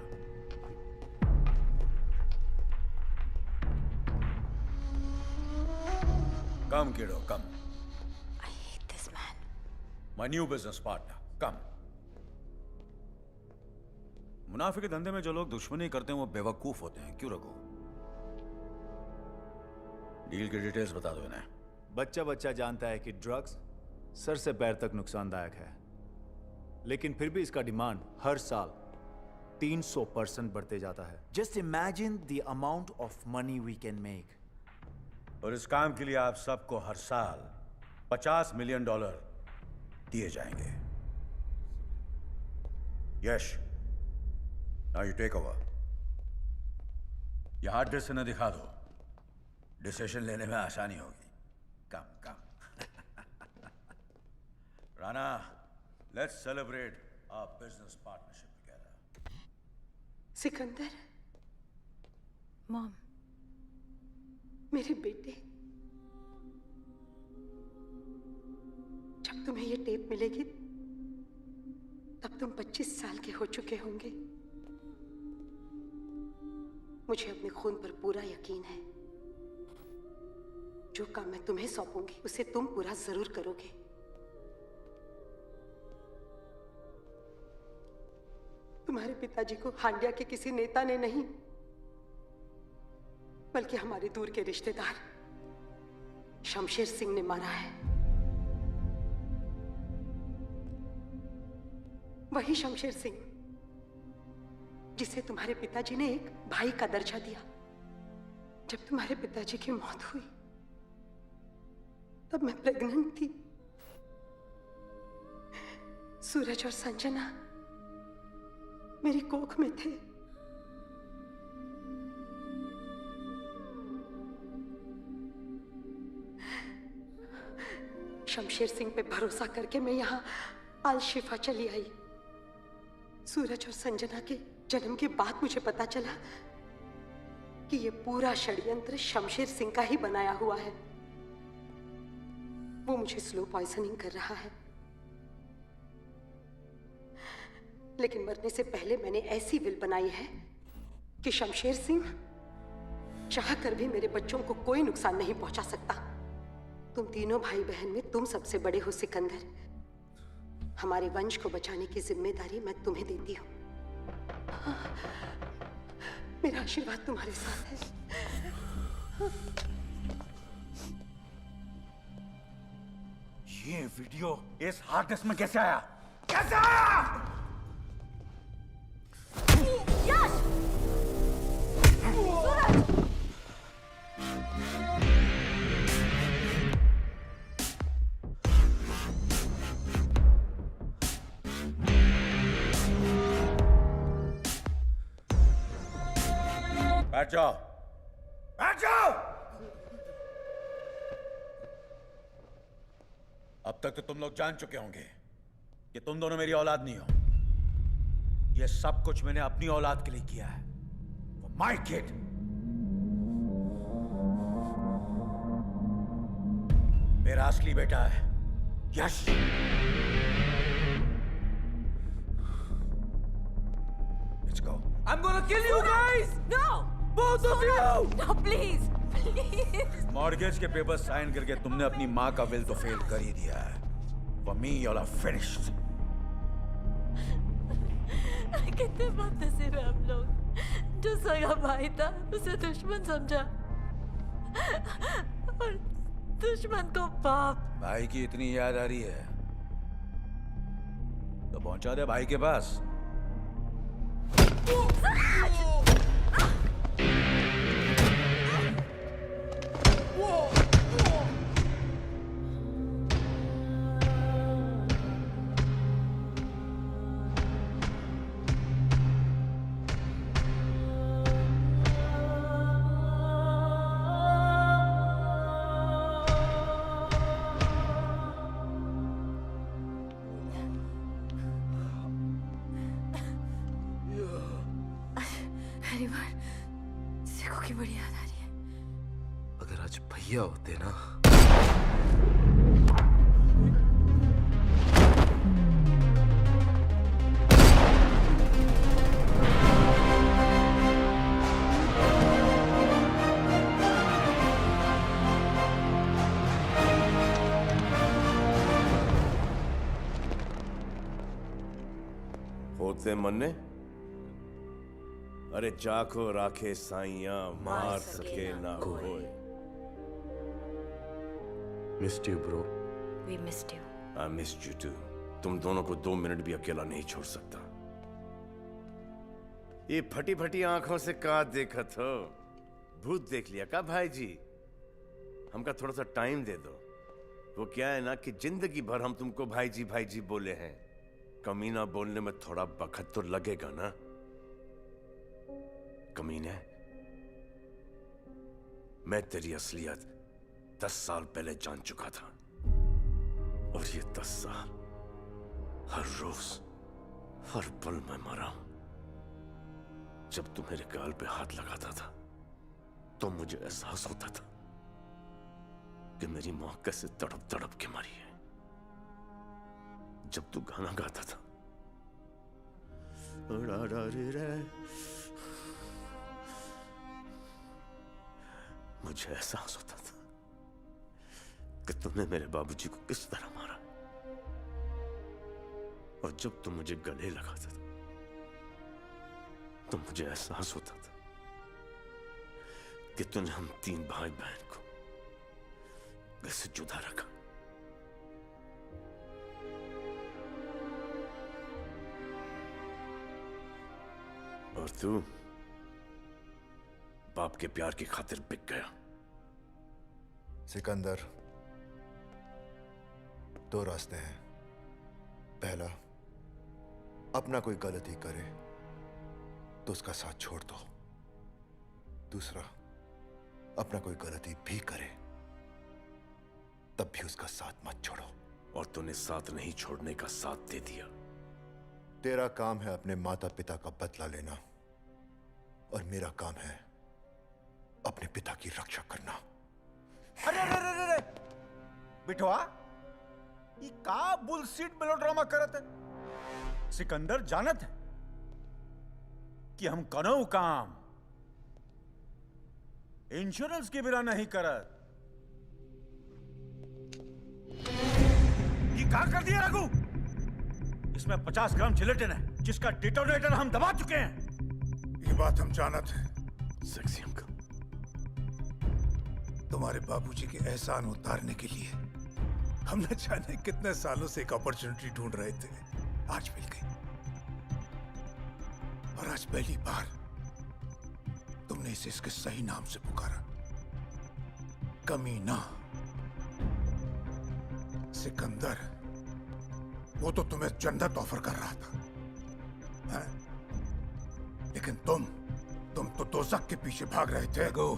कम किडो, कम।
I hate this man.
My new business partner, कम। मुनाफे के धंधे में जो लोग दुश्मनी करते हैं वो बेवकूफ होते हैं, क्यों रघु? डील की डिटेल्स बता दो इन्हें।
बच्चा बच्चा जानता है कि ड्रग्स सर से पैर तक नुकसानदायक है, लेकिन फिर भी इसका डिमांड हर साल 300% बढ़ते जाता है। Just imagine the amount of money we can make.
और इस काम के लिए आप सबको हर साल $50 मिलियन दिए जाएंगे। Yash, now you take over. ये हार्ड डिस्क न दिखा दो, डिसीजन लेने में आसानी होगी। Come come. Rana, let's celebrate our business partnership together.
Sikandar,
mom,
मेरे बेटे, जब तुम्हें ये टेप मिलेगी तब तुम 25 साल के हो चुके होंगे। मुझे अपने खून पर पूरा यकीन है। जो काम मैं तुम्हें सौंपूंगी उसे तुम पूरा जरूर करोगे। तुम्हारे पिताजी को हांडिया के किसी नेता ने नहीं, बल्कि हमारे दूर के रिश्तेदार शमशेर सिंह ने मारा है। वही शमशेर सिंह जिसे तुम्हारे पिताजी ने एक भाई का दर्जा दिया। जब तुम्हारे पिताजी की मौत हुई तब मैं प्रेग्नेंट थी। सूरज और संजना मेरी कोख में थे। शमशेर सिंह पे भरोसा करके मैं यहाँ अल शिफा चली आई। सूरज और संजना के जन्म के बाद मुझे पता चला कि ये पूरा षड्यंत्र शमशेर सिंह का ही बनाया हुआ है। वो मुझे स्लो पॉइजनिंग कर रहा है, लेकिन मरने से पहले मैंने ऐसी विल बनाई है कि शमशेर सिंह चाह कर भी मेरे बच्चों को कोई नुकसान नहीं पहुंचा सकता। तुम तीनों भाई बहन में तुम सबसे बड़े हो सिकंदर। हमारे वंश को बचाने की जिम्मेदारी मैं तुम्हें देती हूँ। मेरा आशीर्वाद तुम्हारे साथ है।
ये वीडियो इस हार्ड डिस्क में कैसे आया? कैसे आया?
यश! सूरज!
बैठ जाओ, बैठ जाओ। अब तक तो तुम लोग जान चुके होंगे कि तुम दोनों मेरी औलाद नहीं हो। ये सब कुछ मैंने अपनी औलाद के लिए किया है। वो माय किड। मेरा असली बेटा है यश। Let's go.
I'm gonna kill you guys! No! Both of you! No, please! Please!
Mortgage के पेपर साइन करके तुमने अपनी माँ का विल तो फेल कर ही दिया है। For me, you're finished.
कितने बदनसीब है हम लोग। जो सगा भाई था उसे दुश्मन समझा और दुश्मन को बाप।
भाई की इतनी याद आ रही है तो पहुंचा दे भाई के पास।
पहली बार सिखों की बड़ी याद आ रही है।
अगर आज भैया होते ना।
होते मन्ने, अरे जाको राखे साइया मार सके ना कोई।
Missed you bro.
We missed you.
I missed you too. तुम दोनों को 2 मिनट भी अकेला नहीं छोड़ सकता। ये फटी फटी आंखों से का देखत हो? भूत देख लिया का भाई जी? हमका थोड़ा सा टाइम दे दो। वो क्या है ना कि जिंदगी भर हम तुमको भाई जी बोले हैं। कमीना बोलने में थोड़ा वक्त तो लगेगा ना। कमीने, मैं तेरी असलियत 10 साल पहले जान चुका था, और ये 10 साल हर रोज हर पल मैं मरा हूं। जब तू मेरे गाल पे हाथ लगाता था तो मुझे एहसास होता था कि मेरी मां कैसे तड़प तड़प के मरी है। जब तू गाना गाता था, मुझे एहसास होता था कि तुमने मेरे बाबूजी को किस तरह मारा। और जब तुम मुझे गले लगाता था तो मुझे एहसास होता था कि तूने हम 3 भाई बहन को कैसे जुदा रखा। और तू बाप के प्यार की खातिर बिक गया।
सिकंदर, 2 रास्ते हैं। पहला, अपना कोई गलती करे तो उसका साथ छोड़ दो। दूसरा, अपना कोई गलती भी करे तब भी उसका साथ मत छोड़ो।
और तूने साथ नहीं छोड़ने का साथ दे दिया।
तेरा काम है अपने माता पिता का बदला लेना, और मेरा काम है अपने पिता की रक्षा करना।
अरे अरे अरे अरे बिठवा, ये का बुलशिट मेलोड्रामा करत है। सिकंदर जानत है कि हम कनो काम इंश्योरेंस के बिना नहीं करत। ये का कर दिया रघु? इसमें 50 ग्राम जिलेटिन है जिसका डिटोनेटर हम दबा चुके हैं।
ये बात हम जानत हैं।
सेक्सी अंकल,
तुम्हारे बाबूजी के एहसान उतारने के लिए हम न जाने कितने सालों से एक अपॉर्चुनिटी ढूंढ रहे थे। आज मिल गई, और आज पहली बार तुमने इसे इसके सही नाम से पुकारा, कमीना। सिकंदर, वो तो तुम्हें जन्नत ऑफर कर रहा था, है? लेकिन तुम तो दोज़ख के पीछे भाग रहे थे। रघु,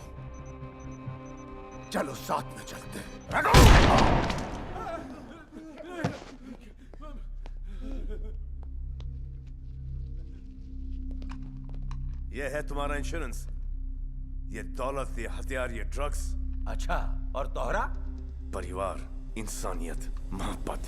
चलो साथ में चलते हैं। रघु!
ये है तुम्हारा इंश्योरेंस। ये दौलत, ये हथियार, ये ड्रग्स।
अच्छा, और तोहरा?
परिवार, इंसानियत, मोहब्बत।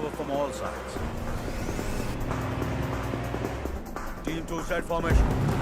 cover from all sides. Team 2 set formation.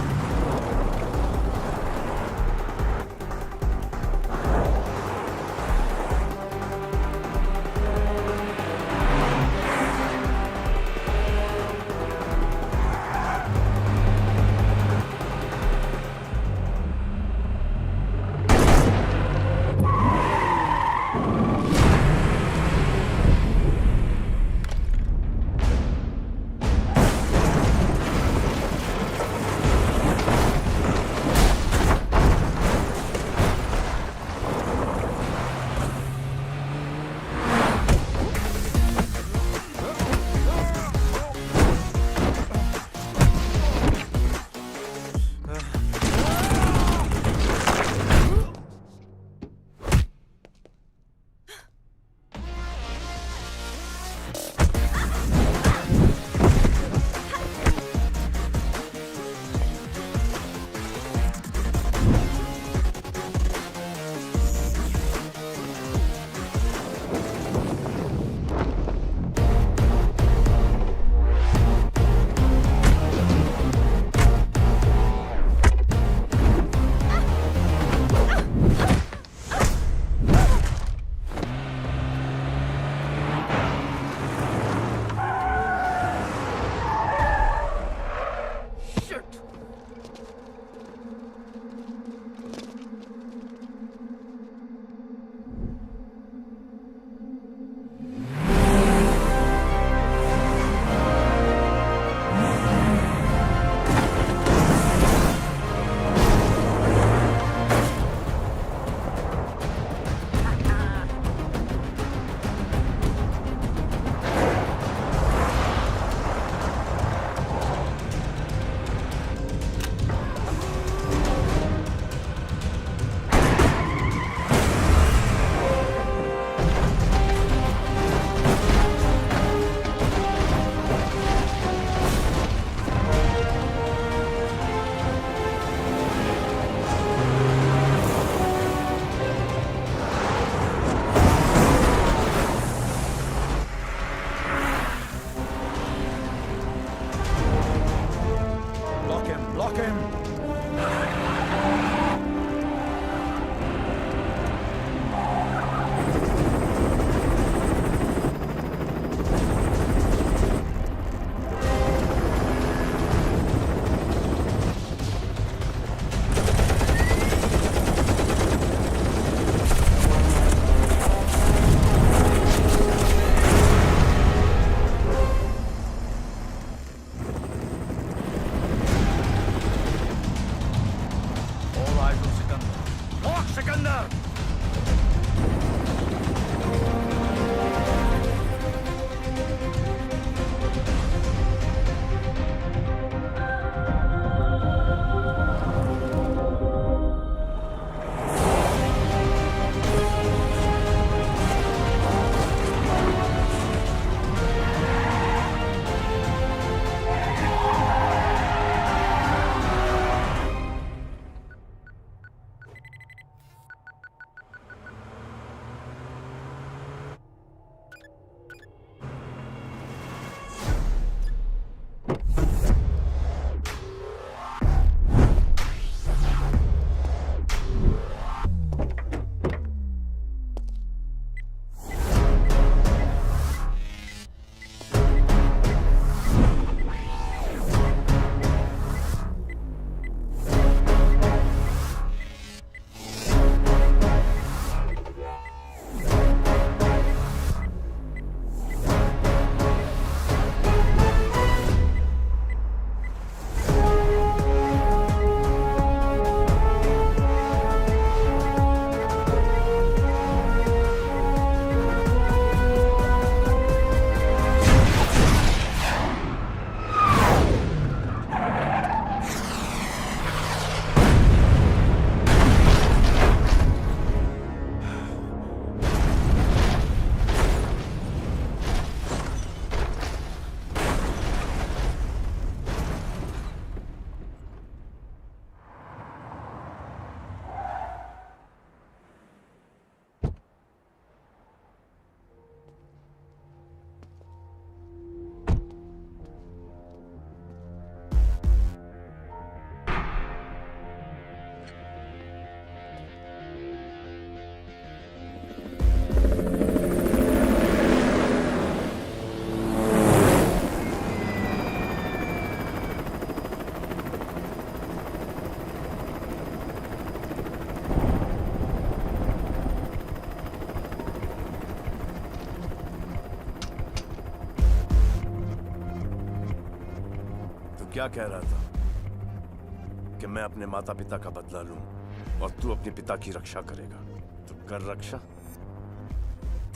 क्या कह रहा था कि मैं अपने माता पिता का बदला लूं और तू अपने पिता की रक्षा करेगा। तो कर रक्षा।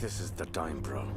This is the time bro.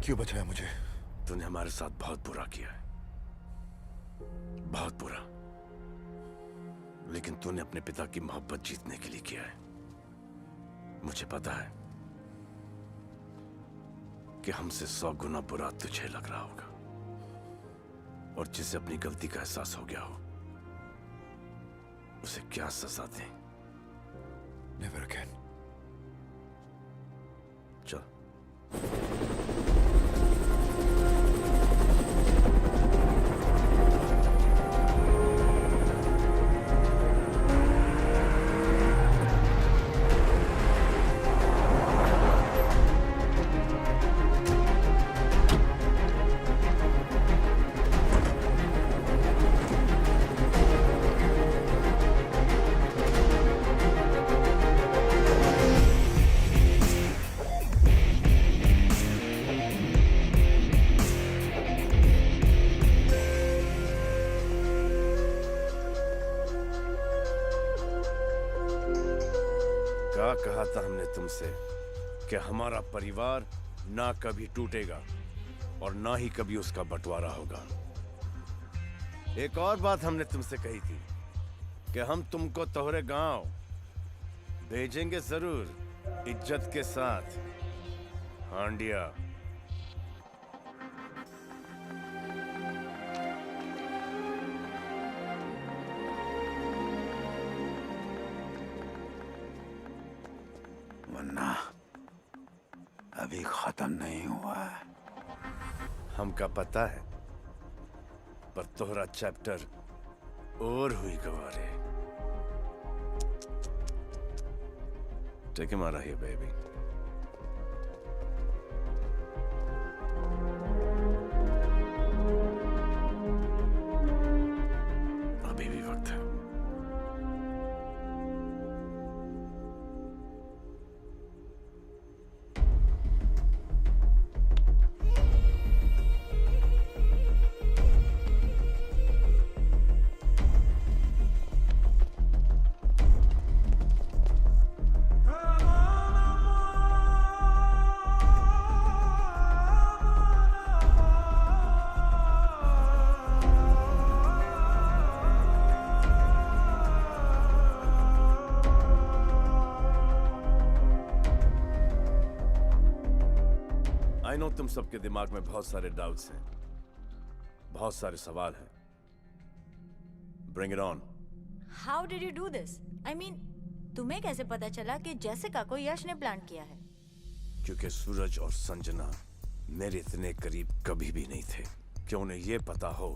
क्यों बचाया मुझे?
तूने हमारे साथ बहुत बुरा किया है, बहुत बुरा। लेकिन तूने अपने पिता की मोहब्बत जीतने के लिए किया है। मुझे पता है कि हमसे 100 गुना बुरा तुझे लग रहा होगा, और जिसे अपनी गलती का एहसास हो गया हो उसे क्या सजा दें।
Never again.
चल। क्या कहा था हमने तुमसे कि हमारा परिवार ना कभी टूटेगा और ना ही कभी उसका बंटवारा होगा। एक और बात हमने तुमसे कही थी कि हम तुमको तोहरे गांव भेजेंगे जरूर।
इज्जत के साथ हांडिया।
वरना अभी खत्म नहीं हुआ है।
हमका पता है, पर तोहरा चैप्टर और हुई Gaware. Take him out of here, baby. अभी भी वक्त है। आई नो तुम सबके दिमाग में बहुत सारे डाउट्स हैं, बहुत सारे सवाल हैं। Bring it on.
How did you do this? I mean, तुम्हें कैसे पता चला कि जेसिका को यश ने प्लान किया है?
क्योंकि सूरज और संजना मेरे इतने करीब कभी भी नहीं थे कि उन्हें यह पता हो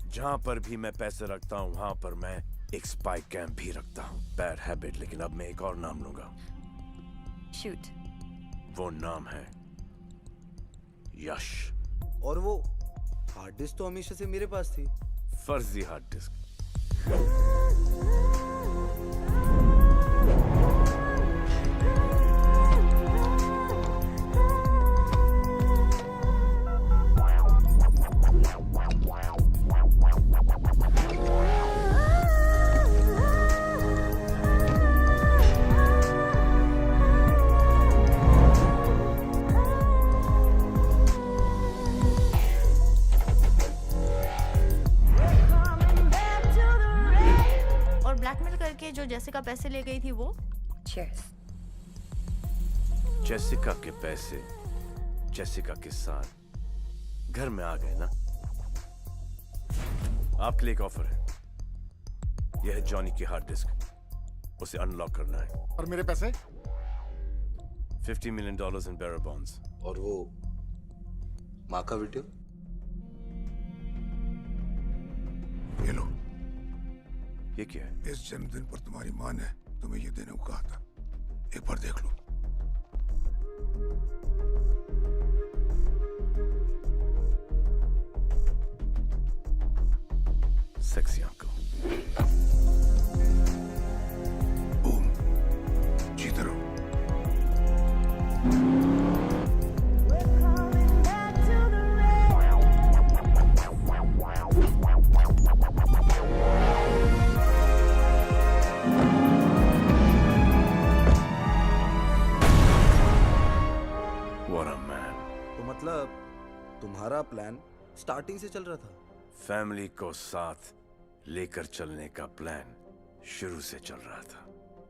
जहां पर भी मैं पैसे रखता हूं वहां पर मैं एक स्पाई कैंप भी रखता हूं। बैड हैबिट, लेकिन अब मैं एक और नाम लूंगा।
शूट।
वो नाम है यश।
और वो हार्ड डिस्क तो हमेशा से मेरे पास थी।
फर्जी हार्ड डिस्क।
जो जेसिका पैसे ले गई थी वो?
Cheers.
जेसिका के पैसे जेसिका के साथ घर में आ गए ना। आपके लिए एक ऑफर है। यह है जॉनी की हार्ड डिस्क, उसे अनलॉक करना है।
और मेरे पैसे?
$50 million in bearer bonds।
और वो माँ का वीडियो?
ये लो।
ये क्या है?
इस जन्मदिन पर तुम्हारी माँ ने तुम्हें ये देने को कहा था, एक बार देख लो।
Sexy uncle.
बूम, जीते रहो।
मतलब तुम्हारा प्लान स्टार्टिंग से चल रहा था?
फैमिली को साथ लेकर चलने का प्लान शुरू से चल रहा था।